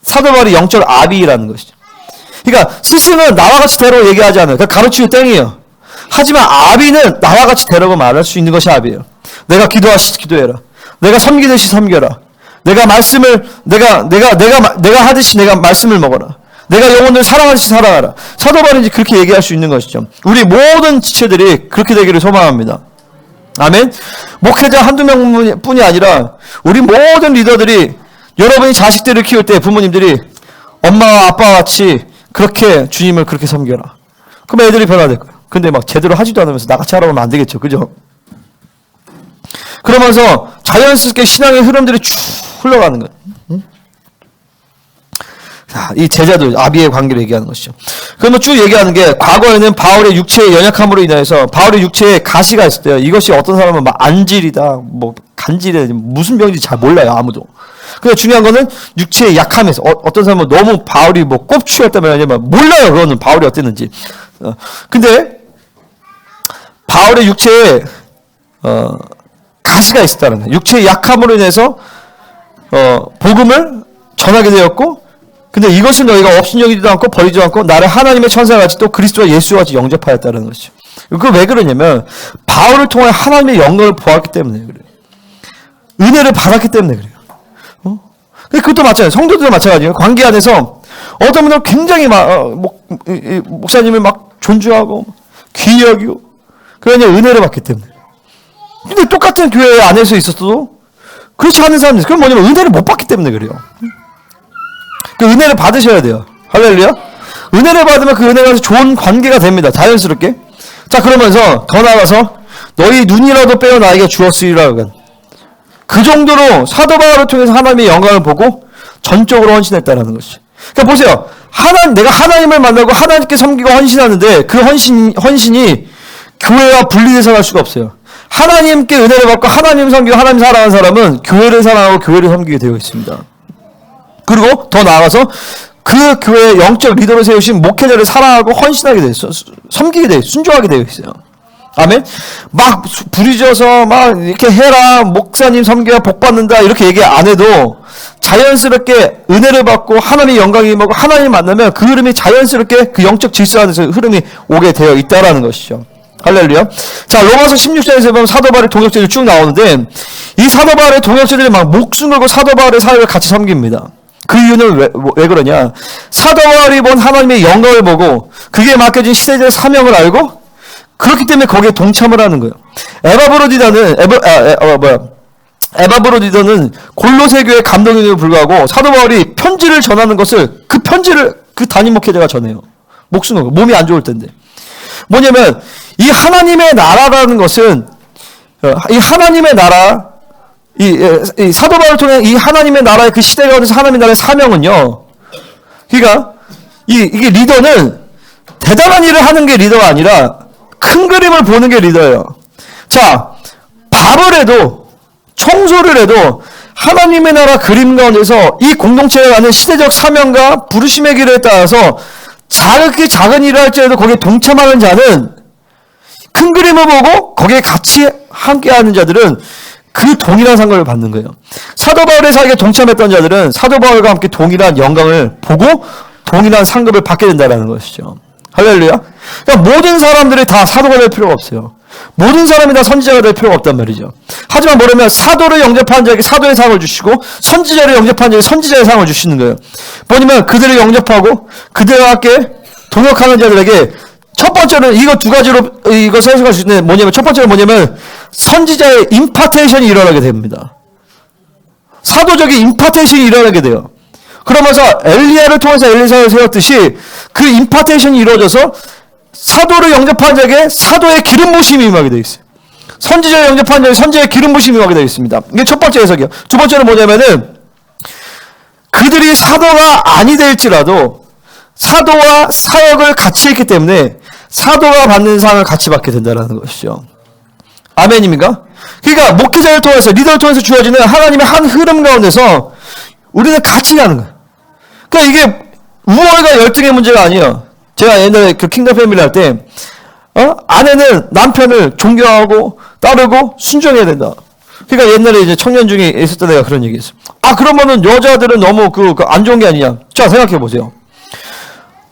사도 바울이 영적 아비라는 것이죠. 그러니까 스승은 나와 같이 되라고 얘기하지 않아요. 그러니까 가르치고 땡이에요. 하지만 아비는 나와 같이 되라고 말할 수 있는 것이 아비예요. 내가 기도하시지 기도해라. 내가 섬기듯이 섬겨라. 내가 말씀을 내가 하듯이 내가 말씀을 먹어라. 내가 영혼을 사랑하듯이 사랑하라. 사도 바울이 그렇게 얘기할 수 있는 것이죠. 우리 모든 지체들이 그렇게 되기를 소망합니다. 아멘. 목회자 한두 명뿐이 아니라 우리 모든 리더들이 여러분이 자식들을 키울 때 부모님들이 엄마와 아빠와 같이 그렇게 주님을 그렇게 섬겨라. 그럼 애들이 변화될 거예요. 근데 막 제대로 하지도 않으면서 나같이 하라고 하면 안 되겠죠. 그죠? 그러면서 자연스럽게 신앙의 흐름들이 쭉 흘러가는 거예요. 응? 자, 이 제자도 아비의 관계를 얘기하는 것이죠. 그러면 쭉 얘기하는 게 과거에는 바울의 육체의 연약함으로 인해서 바울의 육체에 가시가 있었대요. 이것이 어떤 사람은 막 안질이다, 뭐 간질이다, 무슨 병인지 잘 몰라요. 아무도. 근데 중요한 거는 육체의 약함에서 어떤 사람은 너무 바울이 뭐 꼽추였다면 아니면 몰라요. 그거는 바울이 어땠는지. 근데 바울의 육체에 가시가 있었다는 거예요. 육체의 약함으로 인해서 복음을 전하게 되었고, 근데 이것을 너희가 업신여기지도 않고 버리지도 않고 나를 하나님의 천사같이 또 그리스도와 예수같이 영접하였다는 것이죠. 그거 왜 그러냐면 바울을 통해 하나님의 영광을 보았기 때문에 그래요. 은혜를 받았기 때문에 그래요. 그것도 마찬가지예요. 성도들도 마찬가지예요. 관계 안에서 어떤 분들은 굉장히 목사님을 막 존중하고 귀히 여기고 그러냐 은혜를 받기 때문에. 근데 똑같은 교회 안에서 있었어도 그렇지 않은 사람들, 그건 뭐냐면 은혜를 못 받기 때문에 그래요. 그 은혜를 받으셔야 돼요. 할렐루야. 은혜를 받으면 그 은혜가 좋은 관계가 됩니다. 자연스럽게. 자, 그러면서 더 나아가서 너희 눈이라도 빼어 나에게 주었으리라. 그 정도로 사도 바울을 통해서 하나님의 영광을 보고 전적으로 헌신했다라는 것이죠. 그러니까 보세요. 내가 하나님을 만나고 하나님께 섬기고 헌신하는데 그 헌신이 교회와 분리돼서 갈 수가 없어요. 하나님께 은혜를 받고 하나님 섬기고 하나님 사랑하는 사람은 교회를 사랑하고 교회를 섬기게 되어 있습니다. 그리고 더 나아가서 그 교회의 영적 리더로 세우신 목회자를 사랑하고 헌신하게 되어 있어요. 섬기게 되어 있어요. 순종하게 되어 있어요. 아멘. 막 부리져서 막 이렇게 해라, 목사님 섬겨야 복 받는다 이렇게 얘기 안 해도 자연스럽게 은혜를 받고 하나님의 영광이 임하고 하나님 만나면 그 흐름이 자연스럽게 그 영적 질서 안에서 흐름이 오게 되어 있다라는 것이죠. 할렐루야. 자, 로마서 16장에서 보면 사도 바울의 동역자들이 쭉 나오는데 이 사도 바울의 동역자들이 막 목숨 걸고 사도 바울의 사역을 같이 섬깁니다. 그 이유는 왜 그러냐? 사도 바울이 본 하나님의 영광을 보고 그게 맡겨진 시대적 사명을 알고 에바브로디더는 골로새 교회 감독인에도 불구하고 사도 바울이 편지를 전하는 것을 그 편지를 그 담임 목회자가 전해요. 목숨을 몸이 안 좋을 텐데 뭐냐면 이 하나님의 나라라는 것은 이 하나님의 나라 이 사도 바울을 통해 이 하나님의 나라의 그 시대 가운데서 하나님의 나라의 사명은요. 그러니까 이게 리더는 대단한 일을 하는 게 리더가 아니라 큰 그림을 보는 게 리더예요. 자, 밥을 해도 청소를 해도 하나님의 나라 그림 가운데서 이 공동체에 가는 시대적 사명과 부르심의 길에 따라서 작은 일을 할지라도 거기에 동참하는 자는 큰 그림을 보고 거기에 같이 함께하는 자들은 그 동일한 상급을 받는 거예요. 사도 바울의 사역에 동참했던 자들은 사도 바울과 함께 동일한 영광을 보고 동일한 상급을 받게 된다는 것이죠. 할렐루야. 그러니까 모든 사람들이 다 사도가 될 필요가 없어요. 모든 사람이 다 선지자가 될 필요가 없단 말이죠. 하지만 뭐냐면 사도를 영접한 자에게 사도의 상을 주시고 선지자를 영접한 자에게 선지자의 상을 주시는 거예요. 뭐냐면 그들을 영접하고 그들과 함께 동역하는 자들에게 첫 번째는 이거 두 가지로 이거 해석할 수 있는데 뭐냐면 첫 번째는 뭐냐면 선지자의 임파테이션이 일어나게 됩니다. 사도적인 임파테이션이 일어나게 돼요. 그러면서 엘리야를 통해서 엘리사를 세웠듯이 그 임파테이션이 이루어져서 사도를 영접한 자에게 사도의 기름 부심이 임하게 되어 있어요. 선지자를 영접한 자에게 선지자의 기름 부심이 임하게 되어 있습니다. 이게 첫 번째 해석이에요. 두 번째는 뭐냐면은 그들이 사도가 아니 될지라도 사도와 사역을 같이 했기 때문에 사도가 받는 상을 같이 받게 된다는 것이죠. 아멘입니까? 그러니까 목회자를 통해서 리더를 통해서 주어지는 하나님의 한 흐름 가운데서 우리는 같이 가는 거예요. 그러니까 이게 우월과 열등의 문제가 아니에요. 제가 옛날에 그 킹덤 패밀리 할 때 아내는 남편을 존경하고 따르고 순종해야 된다. 그러니까 옛날에 이제 청년 중에 있었던 애가 그런 얘기했어요. 아 그러면은 여자들은 너무 안 좋은 게 아니냐. 자 생각해 보세요.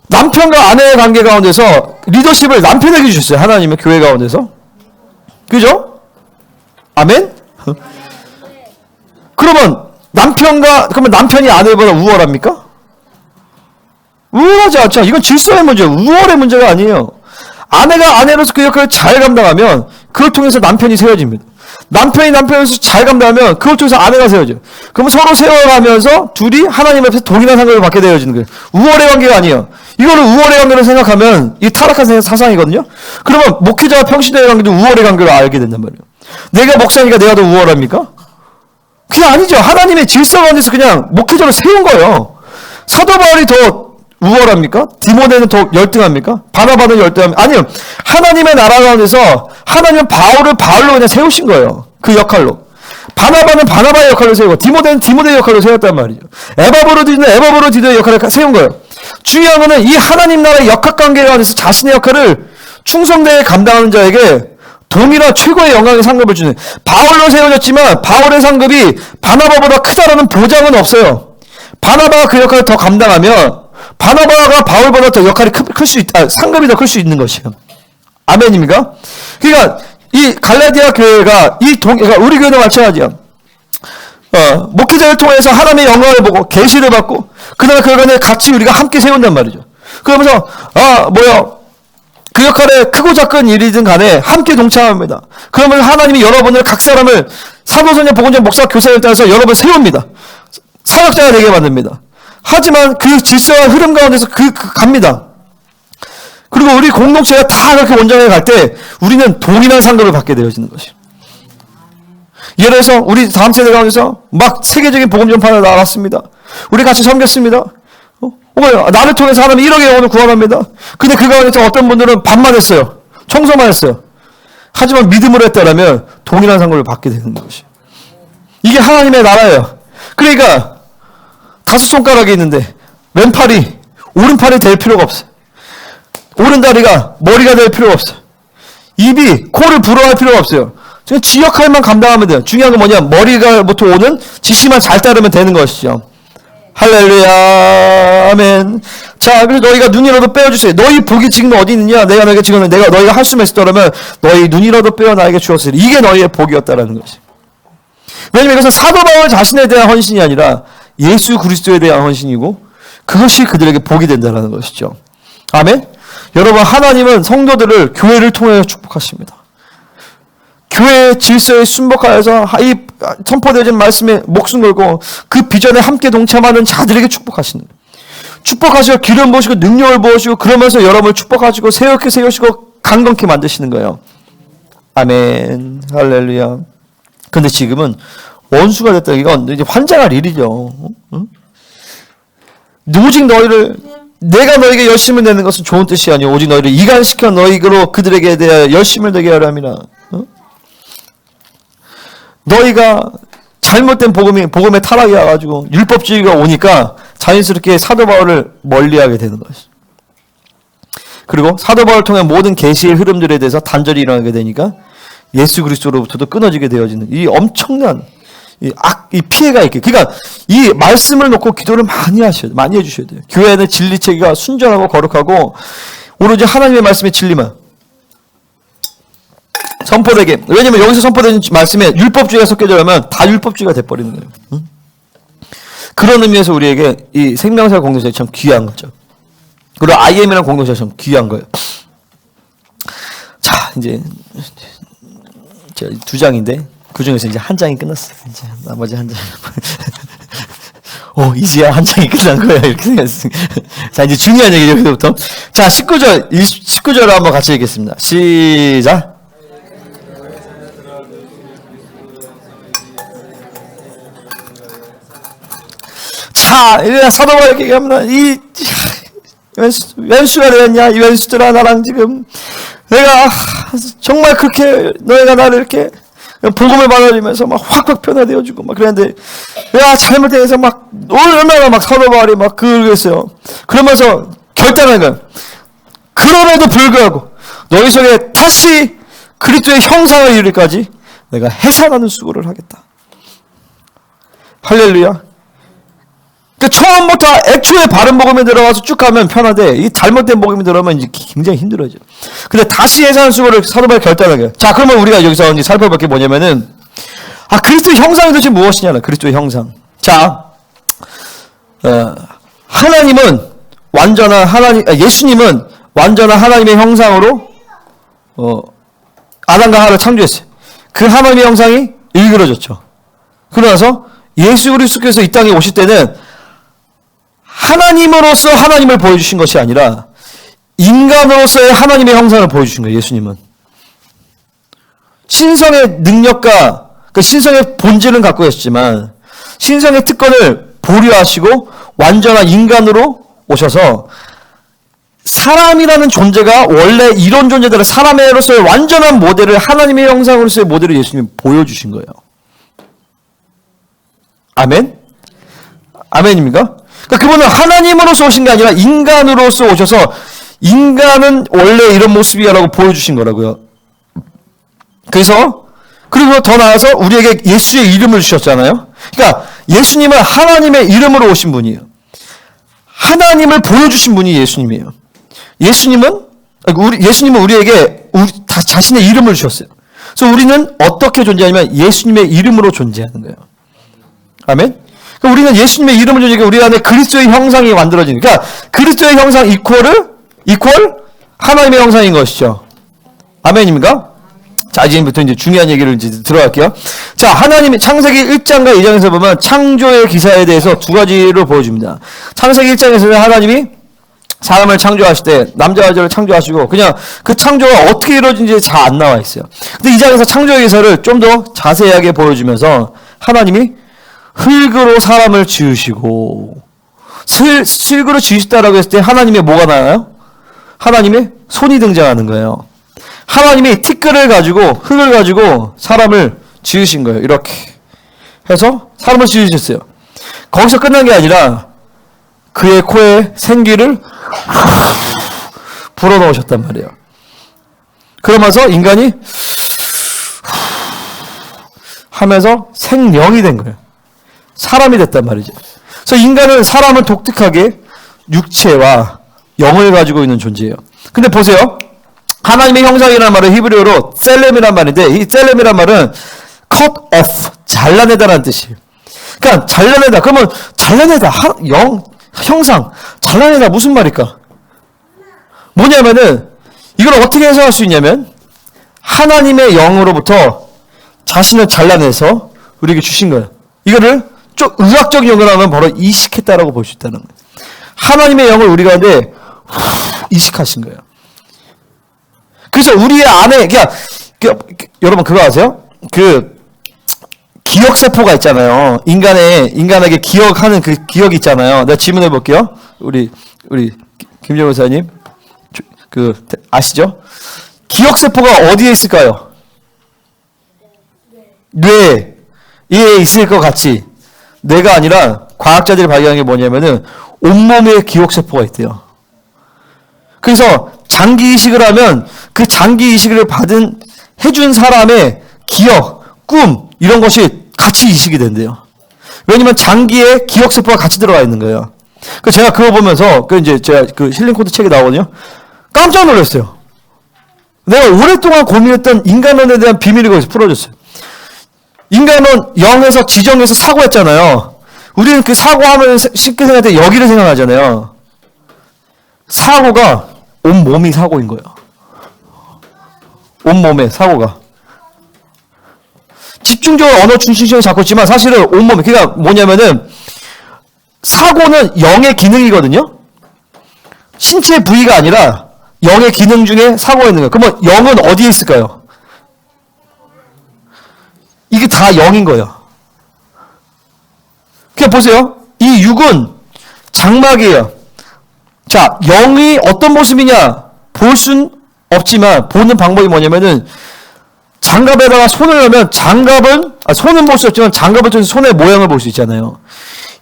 남편과 아내의 관계 가운데서 리더십을 남편에게 주셨어요. 하나님의 교회 가운데서. 그죠? 아멘? 그러면 남편이 아내보다 우월합니까? 우월하지 않죠. 이건 질서의 문제예요. 우월의 문제가 아니에요. 아내가 아내로서 그 역할을 잘 감당하면 그걸 통해서 남편이 세워집니다. 남편이 남편으로서 잘 감당하면 그걸 통해서 아내가 세워져요. 그러면 서로 세워가면서 둘이 하나님 앞에서 동일한 상급을 받게 되어지는 거예요. 우월의 관계가 아니에요. 이거를 우월의 관계로 생각하면 이 타락한 사상이거든요. 그러면 목회자와 평신도의 관계도 우월의 관계로 알게 된단 말이에요. 내가 목사니까 내가 더 우월합니까? 그냥 아니죠. 하나님의 질서 가운데서 그냥 목회자를 세운 거예요. 사도 바울이 더 우월합니까? 디모데는 더 열등합니까? 바나바는 열등합니까? 아니요. 하나님의 나라 가운데서 하나님은 바울을 바울로 그냥 세우신 거예요. 그 역할로. 바나바는 바나바의 역할로 세우고 디모데는 디모데의 역할로 세웠단 말이죠. 에바브로디는 에바브로디의 역할을 세운 거예요. 중요한 거는 이 하나님 나라의 역학관계 가운데서 자신의 역할을 충성되게 감당하는 자에게 동일한 최고의 영광의 상급을 주는 바울로 세워졌지만 바울의 상급이 바나바보다 크다라는 보장은 없어요. 바나바가 그 역할을 더 감당하면 바나바가 바울보다 더 역할이 클 수 있다. 상급이 더 클 수 있는 것이에요. 아멘입니까? 그러니까 이 갈라디아 교회가 그러니까 우리 교회도 마찬가지야. 목회자를 통해서 하나님의 영광을 보고 계시를 받고 그다음에 그간에 같이 우리가 함께 세운단 말이죠. 그러면서 그 역할에 크고 작은 일이든 간에 함께 동참합니다. 그러면 하나님이 여러분을 각 사람을 사도선녀 복음전 목사 교사를 따라서 여러분을 세웁니다. 사역자가 되게 만듭니다. 하지만 그 질서와 흐름 가운데서 갑니다. 그리고 우리 공동체가 다 그렇게 원장에 갈 때 우리는 동일한 상급을 받게 되어지는 것이에요. 예를 들어서 우리 다음 세대 가운데서 막 세계적인 복음 전파를 나갔습니다. 우리 같이 섬겼습니다. 나를 통해서 하나님 1억의 영혼을 구원합니다. 근데 그 가운데서 어떤 분들은 반만 했어요. 청소만 했어요. 하지만 믿음으로 했다라면 동일한 상급을 받게 되는 것이에요. 이게 하나님의 나라예요. 그러니까 5손가락이 있는데 왼팔이 오른팔이 될 필요가 없어요. 오른다리가 머리가 될 필요가 없어요. 입이 코를 불어할 필요가 없어요. 그냥 지 역할만 감당하면 돼요. 중요한 건 뭐냐? 머리가부터 오는 지시만 잘 따르면 되는 것이죠. 할렐루야. 아멘. 자, 그래서 너희가 눈이라도 빼어주세요. 너희 복이 지금 어디 있느냐? 내가 너희가 지금 너희가 할 수만 있었더라면 너희 눈이라도 빼어 나에게 주었으리. 이게 너희의 복이었다라는 것이. 왜냐면 이것은 사도 바울 자신에 대한 헌신이 아니라 예수 그리스도에 대한 헌신이고 그것이 그들에게 복이 된다는 것이죠. 아멘. 여러분 하나님은 성도들을 교회를 통해 축복하십니다. 교회의 질서에 순복하여서 이 선포되어진 말씀에 목숨 걸고 그 비전에 함께 동참하는 자들에게 축복하시는 거예요. 축복하시고 기름 부으시고 능력을 부으시고 그러면서 여러분을 축복하시고 새롭게 세우시고 강건케 만드시는 거예요. 아멘. 할렐루야. 근데 지금은 원수가 됐다. 이건 이제 환장할 일이죠. 응? 오직 너희를 내가 너에게 열심을 내는 것은 좋은 뜻이 아니오 오직 너희를 이간시켜 너희로 그들에게 대하여 열심을 내게 하려 함이라. 응? 너희가 잘못된 복음에 타락이 와가지고 율법주의가 오니까 자연스럽게 사도 바울을 멀리하게 되는 것이죠. 그리고 사도 바울을 통해 모든 계시의 흐름들에 대해서 단절이 일어나게 되니까 예수 그리스도로부터도 끊어지게 되어지는 이 엄청난 이 피해가 있게. 그러니까 이 말씀을 놓고 기도를 많이 해주셔야 돼요. 교회는 진리체계가 순전하고 거룩하고 오로지 하나님의 말씀의 진리만 선포되게. 왜냐면 여기서 선포되는 말씀에 율법주의가 섞여져가면 다 율법주의가 돼버리는 거예요. 응? 그런 의미에서 우리에게 이 생명사 공동체 참 귀한 거죠. 그리고 IM이라는 공동체가 참 귀한 거예요. 자, 이제 두 장인데 그 중에서 이제 한 장이 끝났어. 이제 나머지 한 장. 이제야 한 장이 끝난 거야. 이렇게 생각했어요. 자, 이제 중요한 얘기 여기서부터. 자, 19절을 한번 같이 읽겠습니다. 시작. 자, 이제 사도 바울이 이렇게 얘기합니다. 이 왼수가 되었냐? 이 왼수들아, 나랑 지금 내가 정말 그렇게 너희가 나를 이렇게 복음을 받아들이면서 막 확확 변화되어주고 막 그랬는데 야 잘못해서 막 얼마나 막 사도 바울이 막 그러겠어요. 그러면서 결단한 거야. 그럼에도 불구하고 너희 속에 다시 그리스도의 형상을 이루기까지 내가 해산하는 수고를 하겠다. 할렐루야. 그러니까 처음부터 애초에 바른 복음에 들어가서 쭉 가면 편하되 이 잘못된 복음에 들어가면 이제 굉장히 힘들어져. 근데 다시 해산 수고를 사도 바울이 결단하게. 자, 그러면 우리가 여기서 이제 살펴볼 게 뭐냐면은 그리스도의 형상이 도대체 무엇이냐? 그리스도의 형상. 자, 하나님은 완전한 예수님은 완전한 하나님의 형상으로 아담과 하와를 창조했어요. 그 하나님의 형상이 일그러졌죠. 그러나서 예수 그리스도께서 이 땅에 오실 때는 하나님으로서 하나님을 보여주신 것이 아니라 인간으로서의 하나님의 형상을 보여주신 거예요. 예수님은 신성의 능력과 그 신성의 본질은 갖고 계셨지만 신성의 특권을 보류하시고 완전한 인간으로 오셔서 사람이라는 존재가 원래 이런 존재들은 사람으로서의 완전한 모델을 하나님의 형상으로서의 모델을 예수님이 보여주신 거예요. 아멘? 아멘입니까? 그러니까 그분은 하나님으로서 오신 게 아니라 인간으로서 오셔서 인간은 원래 이런 모습이야라고 보여주신 거라고요. 그래서 그리고 더 나아가서 우리에게 예수의 이름을 주셨잖아요. 그러니까 예수님은 하나님의 이름으로 오신 분이에요. 하나님을 보여주신 분이 예수님이에요. 예수님은 우리에게 자신의 이름을 주셨어요. 그래서 우리는 어떻게 존재하냐면 예수님의 이름으로 존재하는 거예요. 아멘? 그러니까 우리는 예수님의 이름을 존재하니까 우리 안에 그리스도의 형상이 만들어지니까 그러니까 그리스도의 형상 이퀄 하나님의 형상인 것이죠. 아멘입니까? 자, 이제부터 이제 중요한 얘기를 이제 들어갈게요. 자, 하나님이 창세기 1장과 2장에서 보면 창조의 기사에 대해서 두 가지를 보여줍니다. 창세기 1장에서는 하나님이 사람을 창조하실 때 남자와 여자를 창조하시고 그냥 그 창조가 어떻게 이루어진지 잘 안 나와 있어요. 근데 이 장에서 창조의 기사를 좀 더 자세하게 보여주면서 하나님이 흙으로 사람을 지으시고 흙으로 지으셨다라고 했을 때 하나님의 뭐가 나와요? 하나님의 손이 등장하는 거예요. 하나님이 티끌을 가지고 흙을 가지고 사람을 지으신 거예요. 이렇게 해서 사람을 지으셨어요. 거기서 끝난 게 아니라 그의 코에 생기를 불어넣으셨단 말이에요. 그러면서 인간이 하면서 생명이 된 거예요. 사람이 됐단 말이죠. 그래서 사람은 독특하게 육체와 영을 가지고 있는 존재예요. 근데 보세요. 하나님의 형상이라는 말은 히브리어로 셀렘이란 말인데 이 셀렘이란 말은 cut off, 잘라내다라는 뜻이에요. 그러니까 잘라내다. 그러면 잘라내다, 형상, 잘라내다 무슨 말일까? 뭐냐면은 이걸 어떻게 해석할 수 있냐면 하나님의 영으로부터 자신을 잘라내서 우리에게 주신 거예요. 이거를 좀 의학적인 용어로 하면 바로 이식했다라고 볼 수 있다는 거예요. 하나님의 영을 우리 가운데 이식하신 거예요. 그래서 우리의 안에 여러분 그거 아세요? 그 기억세포가 있잖아요. 인간에게 기억하는 그 기억이 있잖아요. 내가 질문해 볼게요. 우리 김정은 사님 아시죠? 기억세포가 어디에 있을까요? 뇌에 있을 것 같이 뇌가 아니라 과학자들이 발견한 게 뭐냐면은 온몸에 기억세포가 있대요. 그래서 장기 이식을 하면 그 장기 이식을 해준 사람의 기억, 꿈 이런 것이 같이 이식이 된대요. 왜냐면 장기에 기억세포가 같이 들어가 있는 거예요. 그 제가 그거 보면서 제가 그 힐링 코드 책이 나오거든요. 깜짝 놀랐어요. 내가 오랫동안 고민했던 인간론에 대한 비밀이 거기서 풀어졌어요. 인간은 영에서 지정에서 사고했잖아요. 우리는 그 사고하면 쉽게 생각할 때 여기를 생각하잖아요. 사고가 온몸이 사고인 거예요. 온몸의 사고가. 집중적으로 언어 중심성을 잡고 있지만 사실은 온몸에, 그러니까 뭐냐면은 사고는 영의 기능이거든요. 신체 부위가 아니라 영의 기능 중에 사고가 있는 거예요. 그러면 영은 어디에 있을까요? 이게 다 영인 거예요. 그냥 보세요. 이 육은 장막이에요. 자, 영이 어떤 모습이냐 볼 순 없지만 보는 방법이 뭐냐면은 장갑에다가 손을 넣으면 손은 볼 수 없지만 장갑을 통해서 손의 모양을 볼 수 있잖아요.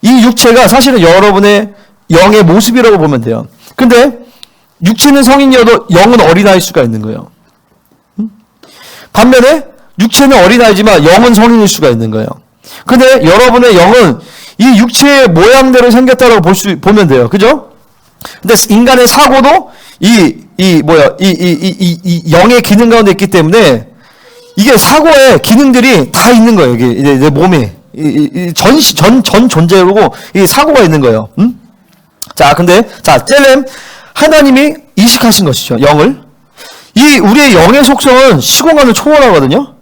이 육체가 사실은 여러분의 영의 모습이라고 보면 돼요. 근데 육체는 성인이어도 영은 어린아이일 수가 있는 거예요. 반면에 육체는 어린아이지만 영은 성인일 수가 있는 거예요. 근데 여러분의 영은 이 육체의 모양대로 생겼다고 보면 돼요. 그죠? 근데 인간의 사고도 이 영의 기능 가운데 있기 때문에 이게 사고의 기능들이 다 있는 거예요. 이게 내 몸에 전 존재고 이 사고가 있는 거예요. 젤렘 하나님이 이식하신 것이죠. 영을. 이 우리의 영의 속성은 시공간을 초월하거든요.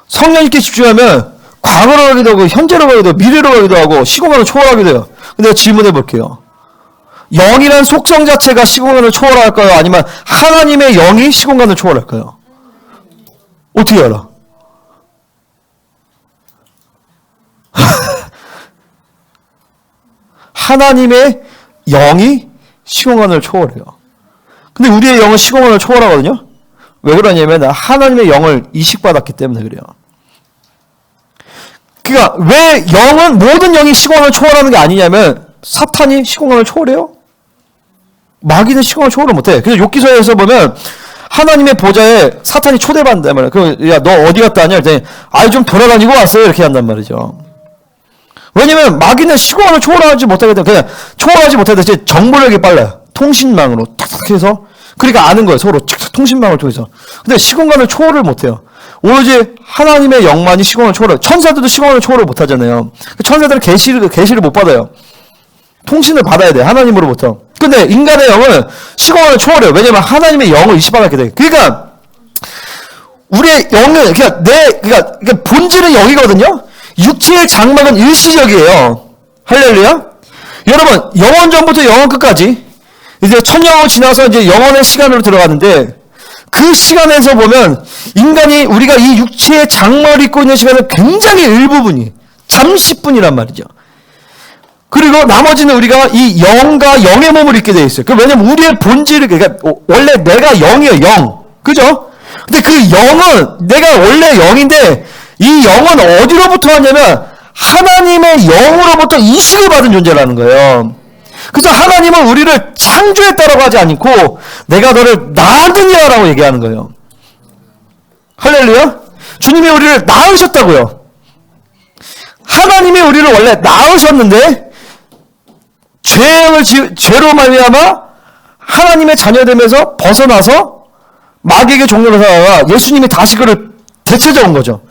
성령님께 집중하면 과거로 가기도 하고 현재로 가기도 하고 미래로 가기도 하고 시공간을 초월하기도 해요. 근데 질문해 볼게요. 영이란 속성 자체가 시공간을 초월할까요? 아니면 하나님의 영이 시공간을 초월할까요? 어떻게 알아? 하나님의 영이 시공간을 초월해요. 근데 우리의 영은 시공간을 초월하거든요. 왜 그러냐면 하나님의 영을 이식받았기 때문에 그래요. 그러니까 왜 모든 영이 시공간을 초월하는 게 아니냐면 사탄이 시공간을 초월해요? 마귀는 시공간을 초월을 못해. 그래서 욥기서에서 보면 하나님의 보좌에 사탄이 초대받는단 말이야. 야, 너 어디 갔다 왔냐? 그랬더니 좀 돌아다니고 왔어요. 이렇게 한단 말이죠. 왜냐면 마귀는 시공간을 초월하지 못하게 되면 그냥 초월하지 못하게 되면 정보력이 빨라요. 통신망으로 탁탁 해서 그러니까 아는 거예요. 서로 통신망을 통해서. 근데 시공간을 초월을 못해요. 오로지 하나님의 영만이 시공간을 초월해요. 천사들도 시공간을 초월을 못하잖아요. 천사들은 계시를 못 받아요. 통신을 받아야 돼. 하나님으로부터. 근데 인간의 영은 시공간을 초월해요. 왜냐면 하나님의 영을 이식받았게 돼. 그러니까 우리의 영은 그러니까 본질은 영이거든요. 육체의 장막은 일시적이에요. 할렐루야. 여러분 영원 전부터 영원 끝까지 이제 천년을 지나서 이제 영원의 시간으로 들어가는데 그 시간에서 보면 인간이 우리가 이 육체의 장막을 입고 있는 시간은 굉장히 일부분이 잠시뿐이란 말이죠. 그리고 나머지는 우리가 이 영과 영의 몸을 입게 되어 있어요. 왜냐면 우리의 본질을 그러니까 원래 내가 영이에요. 영. 그죠? 근데 그 영은 내가 원래 영인데 이 영은 어디로부터 왔냐면 하나님의 영으로부터 이식을 받은 존재라는 거예요. 그래서 하나님은 우리를 창조했다라고 하지 않고 내가 너를 낳았느냐라고 얘기하는 거예요. 할렐루야. 주님이 우리를 낳으셨다고요. 하나님이 우리를 원래 낳으셨는데 죄로 말미암아 하나님의 자녀되면서 벗어나서 마귀에게 종로를 살아가 예수님이 다시 그를 되찾아온 거죠.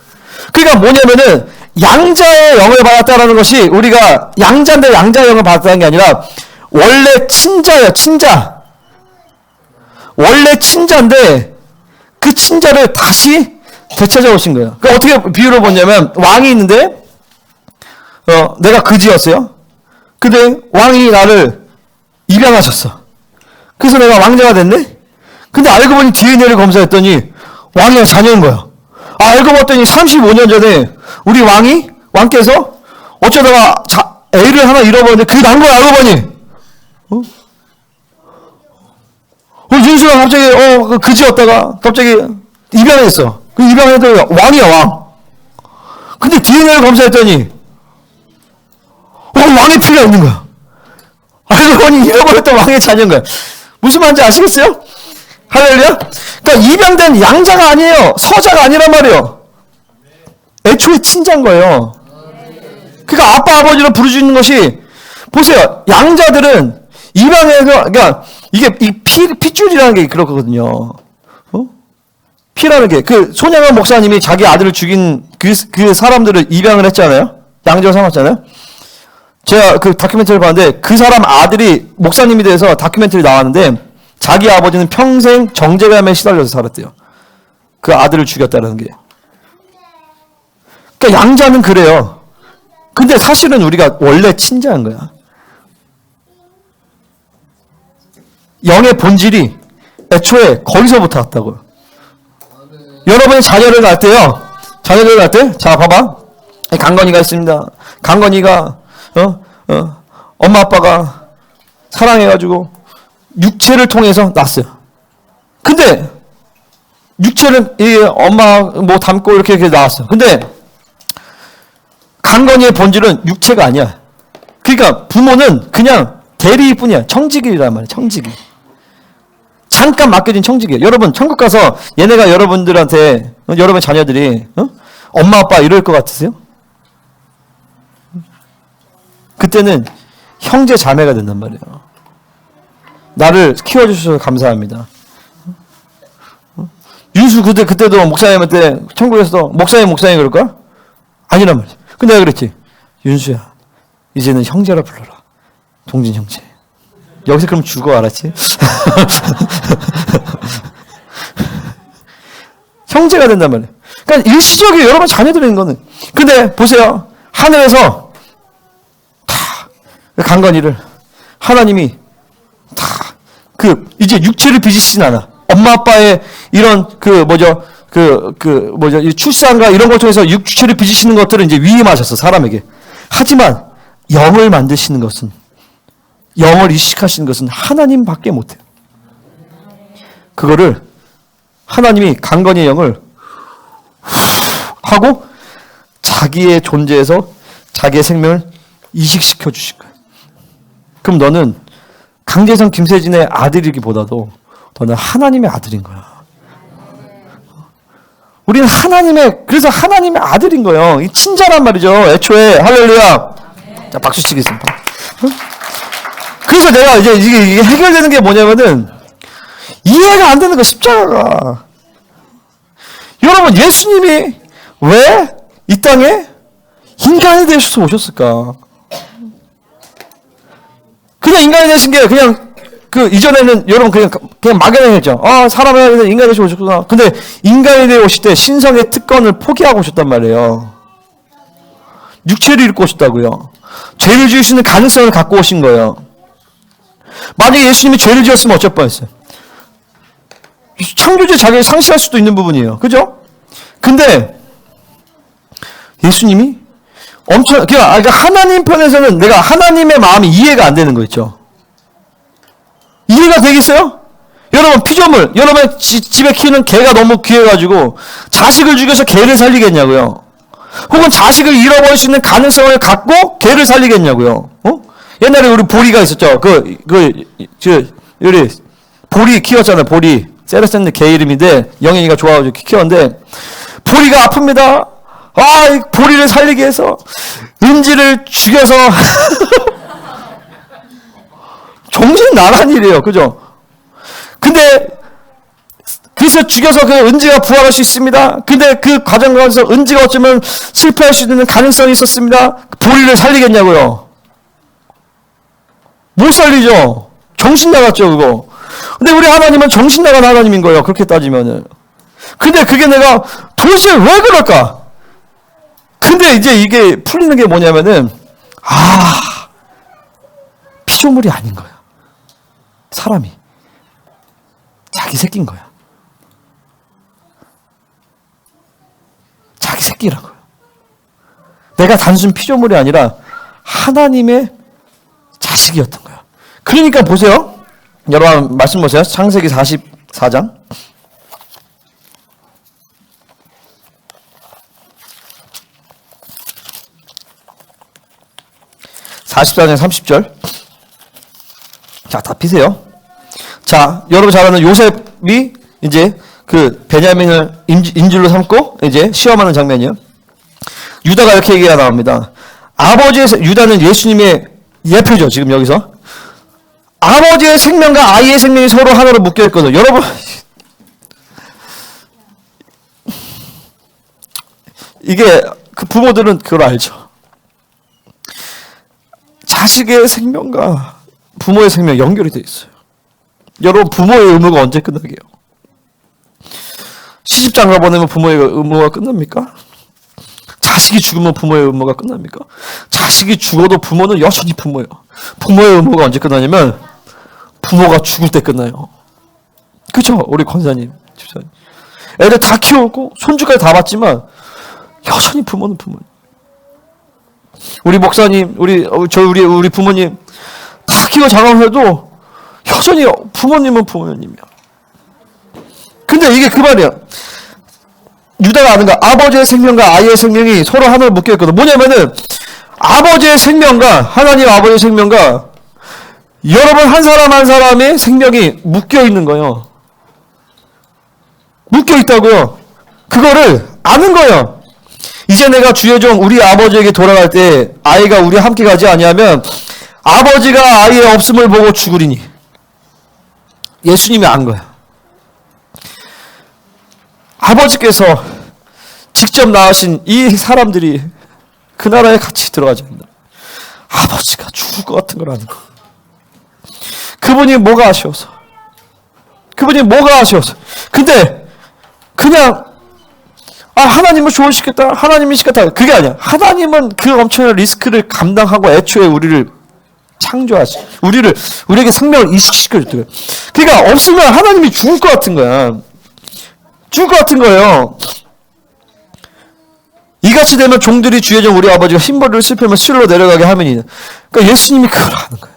그러니까 뭐냐면은 양자의 영을 받았다라는 것이 우리가 양자인데 양자의 영을 받았다는 게 아니라 원래 친자예요. 친자. 원래 친자인데 그 친자를 다시 되찾아 오신 거예요. 그러니까 어떻게 비유를 보냐면 왕이 있는데 내가 그지였어요. 근데 왕이 나를 입양하셨어. 그래서 내가 왕자가 됐네. 근데 알고 보니 DNA를 검사했더니 왕의 자녀인 거야. 알고 봤더니 35년 전에 우리 왕께서 어쩌다가 애를 하나 잃어버렸는데 그게 난 거야. 알고 보니. 윤수가 갑자기 그지였다가 갑자기 입양했어. 그 입양해도 왕이야, 왕. 근데 DNA를 검사했더니 왕의 피가 있는 거야. 알고 보니 잃어버렸던 왕의 자녀인 거야. 무슨 말인지 아시겠어요? 할렐루야? 그러니까 입양된 양자가 아니에요. 서자가 아니란 말이에요. 애초에 친자인 거예요. 그러니까 아빠, 아버지로 부르짖는 것이, 보세요. 양자들은 입양해서, 그러니까 이게 핏줄이라는 게 그렇거든요. 피라는 게, 손양원 목사님이 자기 아들을 죽인 그 사람들을 입양을 했잖아요. 양자로 삼았잖아요. 제가 그 다큐멘터리를 봤는데 그 사람 아들이 목사님이 돼서 다큐멘터리 나왔는데 자기 아버지는 평생 정제감에 시달려서 살았대요. 그 아들을 죽였다는 게. 그러니까 양자는 그래요. 근데 사실은 우리가 원래 친자인 거야. 영의 본질이 애초에 거기서부터 왔다고요. 여러분이 자녀를 낳을 때요. 자녀를 낳을 때, 자 봐봐. 강건이가 있습니다. 강건이가 엄마 아빠가 사랑해가지고 육체를 통해서 낳았어요. 근데 육체는 엄마 뭐 닮고 이렇게 낳았어. 근데 강건이의 본질은 육체가 아니야. 그러니까 부모는 그냥 대리뿐이야. 청지기란 말이야. 청지기. 잠깐 맡겨진 청지기예요. 여러분 천국 가서 얘네가 여러분들한테 여러분 자녀들이 엄마 아빠 이럴 것 같으세요? 그때는 형제 자매가 된단 말이에요. 나를 키워주셔서 감사합니다. 윤수 그때도 목사님한테 천국에서 목사님 그럴까? 아니란 말이야. 근데 내가 그랬지. 윤수야 이제는 형제라 불러라. 동진 형제. 여기서 그럼 죽어 알았지? 형제가 된단 말이에요. 그러니까 일시적이에요. 여러분 자녀들이 있는 거는. 근데 보세요. 하늘에서 강건이를 하나님이 다 이제 육체를 빚으시진 않아. 엄마 아빠의 이런 이 출산과 이런 걸 통해서 육체를 빚으시는 것들은 이제 위임하셨어 사람에게. 하지만 영을 만드시는 것은 영을 이식하시는 것은 하나님밖에 못해요. 그거를 하나님이 강건이의 영을 하고 자기의 존재에서 자기의 생명을 이식시켜 주실 거예요. 그럼 너는 강재성 김세진의 아들이기보다도 너는 하나님의 아들인 거야. 우리는 그래서 하나님의 아들인 거예요. 이 친자란 말이죠. 애초에. 할렐루야. 자, 박수 치겠습니다. 그래서 내가 이제 이게 해결되는 게 뭐냐면은 이해가 안 되는 거 십자가가. 여러분 예수님이 왜 이 땅에 인간이 되셔서 오셨을까? 그냥 인간이 되신 게 그냥 이전에는 여러분 그냥 막연했죠. 사람이 인간이 되셔서 오셨구나. 근데 인간이 되어 오실 때 신성의 특권을 포기하고 오셨단 말이에요. 육체를 입고 오셨다고요. 죄를 지을 수 있는 가능성을 갖고 오신 거예요. 만약에 예수님이 죄를 지었으면 어쩔 뻔했어요. 창조주의 자격을 상실할 수도 있는 부분이에요. 그죠? 근데 예수님이 그러니까 하나님 편에서는 내가 하나님의 마음이 이해가 안 되는 거 있죠. 이해가 되겠어요? 여러분 피조물, 여러분 집에 키우는 개가 너무 귀해가지고 자식을 죽여서 개를 살리겠냐고요. 혹은 자식을 잃어버릴 수 있는 가능성을 갖고 개를 살리겠냐고요. 옛날에 우리 보리가 있었죠. 우리 보리 키웠잖아요. 보리. 세레센드 개 이름인데 영현이가 좋아가지고 키웠는데 보리가 아픕니다. 이 보리를 살리기 위해서 은지를 죽여서 정신 나간 일이에요. 그죠? 근데 그래서 죽여서 그 은지가 부활할 수 있습니다. 근데 그 과정 가운데서 은지가 어쩌면 실패할 수 있는 가능성이 있었습니다. 보리를 살리겠냐고요. 못 살리죠. 정신 나갔죠, 그거. 근데 우리 하나님은 정신 나간 하나님인 거예요. 그렇게 따지면은. 근데 그게 내가 도대체 왜 그럴까? 근데 이제 이게 풀리는 게 뭐냐면은 피조물이 아닌 거야. 사람이 자기 새끼인 거야. 자기 새끼란 거야. 내가 단순 피조물이 아니라 하나님의 자식이었던 거야. 그러니까 보세요. 여러분 말씀 보세요. 창세기 44장 44장 30절. 자, 다 피세요. 자, 여러분 잘 아는 요셉이 이제 그 베냐민을 인질로 삼고 이제 시험하는 장면이요. 유다가 이렇게 얘기가 나옵니다. 유다는 예수님의 예표죠. 지금 여기서 아버지의 생명과 아이의 생명이 서로 하나로 묶여 있거든요. 여러분 이게 그 부모들은 그걸 알죠. 자식의 생명과 부모의 생명 연결이 돼 있어요. 여러분 부모의 의무가 언제 끝나게요? 시집장가 보내면 부모의 의무가 끝납니까? 자식이 죽으면 부모의 의무가 끝납니까? 자식이 죽어도 부모는 여전히 부모예요. 부모의 의무가 언제 끝나냐면 부모가 죽을 때 끝나요. 그렇죠? 우리 권사님, 집사님. 애들 다 키우고 손주까지 다 봤지만 여전히 부모는 부모예요. 우리 목사님, 우리 부모님 다 키워 자라면서도 여전히 부모님은 부모님이야. 근데 이게 그 말이야. 유다가 아는가? 아버지의 생명과 아이의 생명이 서로 하나로 묶여 있거든. 뭐냐면은 아버지의 생명과 하나님 아버지의 생명과 여러분 한 사람 한 사람의 생명이 묶여 있는 거예요. 묶여 있다고요. 그거를 아는 거예요. 이제 내가 주의 종 우리 아버지에게 돌아갈 때 아이가 우리 함께 가지 아니하면 아버지가 아이의 없음을 보고 죽으리니. 예수님이 안 거야. 아버지께서 직접 낳으신 이 사람들이 그 나라에 같이 들어가지 않는다. 아버지가 죽을 것 같은 걸 아는 거. 그분이 뭐가 아쉬워서. 근데 그냥 하나님은 좋으시겠다. 하나님이 시켰다. 그게 아니야. 하나님은 그 엄청난 리스크를 감당하고 애초에 우리를 창조하시. 우리에게 생명을 이식시켜줬대요. 그러니까 없으면 하나님이 죽을 것 같은 거야. 죽을 것 같은 거예요. 이같이 되면 종들이 주의 종 우리 아버지가 흰머리를 슬피면 실로 내려가게 하면이다. 그러니까 예수님이 그걸 아는 거예요.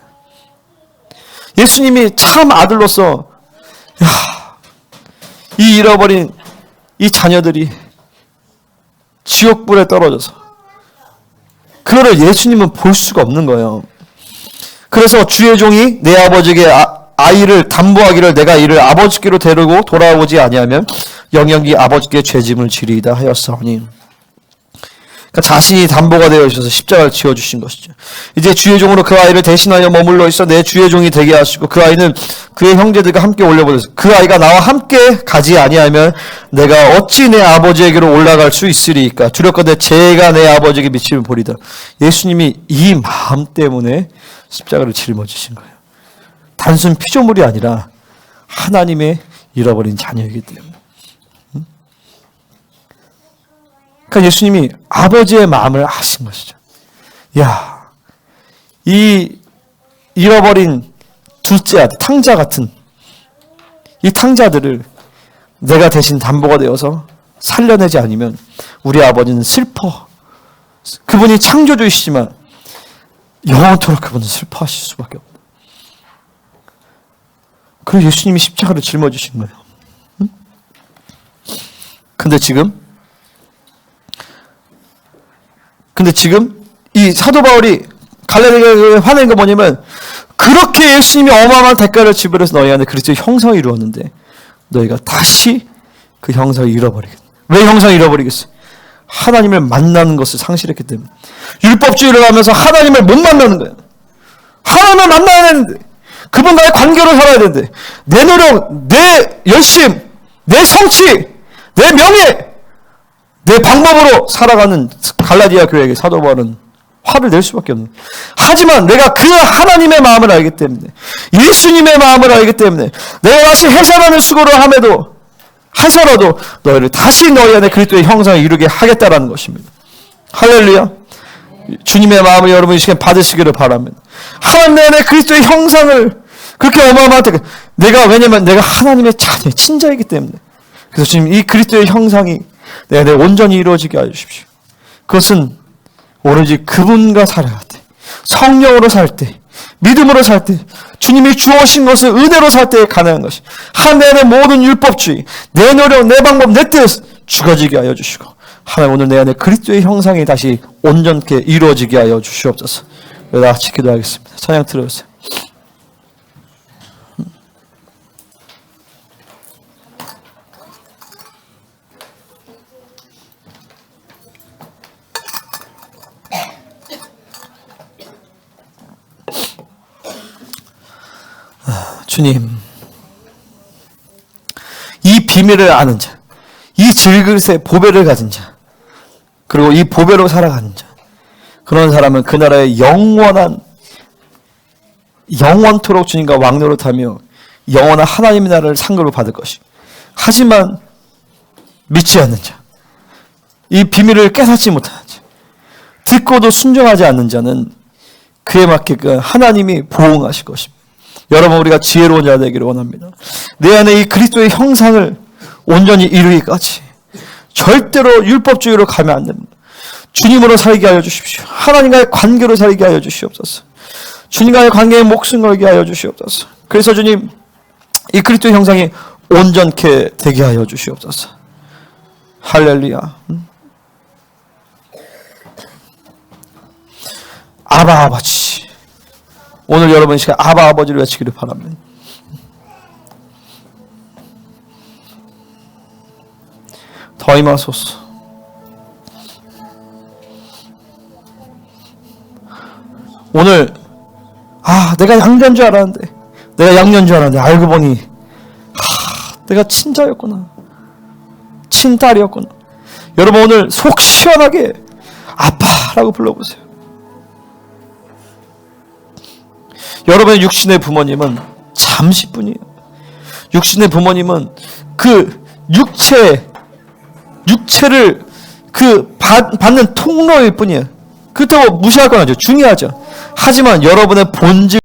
예수님이 참 아들로서 이 잃어버린 이 자녀들이 지옥불에 떨어져서 그거를 예수님은 볼 수가 없는 거예요. 그래서 주의 종이 내 아버지에게 아이를 담보하기를 내가 이를 아버지께로 데리고 돌아오지 아니하면 영영이 아버지께 죄짐을 지리이다 하였사오니. 그러니까 자신이 담보가 되어 있어서 십자가를 지어주신 것이죠. 이제 주의 종으로 그 아이를 대신하여 머물러 있어 내 주의 종이 되게 하시고 그 아이는 그의 형제들과 함께 올려보냈어요. 그 아이가 나와 함께 가지 아니하면 내가 어찌 내 아버지에게로 올라갈 수 있으리이까. 두렵거든 제가 내 아버지에게 미침을 보리다. 예수님이 이 마음 때문에 십자가를 짊어지신 거예요. 단순 피조물이 아니라 하나님의 잃어버린 자녀이기 때문에. 그러니까 예수님이 아버지의 마음을 아신 것이죠. 이 잃어버린 둘째 아들, 탕자 같은 이 탕자들을 내가 대신 담보가 되어서 살려내지 않으면 우리 아버지는 슬퍼. 그분이 창조주이시지만 영원토록 그분은 슬퍼하실 수밖에 없다. 그래서 예수님이 십자가를 짊어지신 거예요. 근데 지금 이 사도 바울이 갈라디아에 화낸 거 뭐냐면 그렇게 예수님이 어마어마한 대가를 지불해서 너희 안에 그리스도의 형상을 이루었는데 너희가 다시 그 형상을 잃어버리겠다. 왜 형상을 잃어버리겠어요? 하나님을 만나는 것을 상실했기 때문에. 율법주의를 하면서 하나님을 못 만나는 거예요. 하나님을 만나야 되는데 그분과의 관계로 살아야 되는데 내 노력, 내 열심, 내 성취, 내 명예, 내 방법으로 살아가는 갈라디아 교회에게 사도 바울은 화를 낼 수밖에 없는. 하지만 내가 그 하나님의 마음을 알기 때문에 예수님의 마음을 알기 때문에 내가 다시 해산하는 수고를 함에도 하서라도 너희를 다시 너희 안에 그리스도의 형상을 이루게 하겠다라는 것입니다. 할렐루야. 주님의 마음을 여러분 이 시간에 받으시기를 바랍니다. 하나님 안에 그리스도의 형상을 그렇게 어마어마하게 왜냐면 내가 하나님의 자녀 친자이기 때문에 그래서 주님 이 그리스도의 형상이 내 안에 온전히 이루어지게 하여 주십시오. 그것은 오로지 그분과 살아갈 때 성령으로 살 때 믿음으로 살 때 주님이 주어신 것을 은혜로 살 때 가능한 것이 하나님 안에 모든 율법주의 내 노력 내 방법 내 뜻 죽어지게 하여 주시고 하나님 오늘 내 안에 그리스도의 형상이 다시 온전케 이루어지게 하여 주시옵소서. 다 같이 기도하겠습니다. 찬양 들어주세요. 주님, 이 비밀을 아는 자, 이 질그릇의 보배를 가진 자, 그리고 이 보배로 살아가는 자, 그런 사람은 그 나라의 영원토록 주님과 왕노릇하며 영원한 하나님의 나라를 상급으로 받을 것이. 하지만 믿지 않는 자, 이 비밀을 깨닫지 못하는 자, 듣고도 순종하지 않는 자는 그에 맞게끔 하나님이 보응하실 것입니다. 여러분 우리가 지혜로운 자 되기를 원합니다. 내 안에 이 그리스도의 형상을 온전히 이루기까지 절대로 율법주의로 가면 안 됩니다. 주님으로 살게 하여 주십시오. 하나님과의 관계로 살게 하여 주시옵소서. 주님과의 관계에 목숨 걸게 하여 주시옵소서. 그래서 주님 이 그리스도의 형상이 온전케 되게 하여 주시옵소서. 할렐루야. 아바 아버지, 오늘 여러분 이 시간 아바 아버지를 외치기를 바랍니다. 더 임하소서. 오늘 내가 양자인 줄 알았는데 내가 양녀인 줄 알았는데 알고 보니 내가 친자였구나, 친딸이었구나. 여러분 오늘 속 시원하게 아빠라고 불러보세요. 여러분의 육신의 부모님은 잠시뿐이에요. 육신의 부모님은 그 육체를 받는 통로일 뿐이에요. 그렇다고 무시할 건 아니죠. 중요하죠. 하지만 여러분의 본질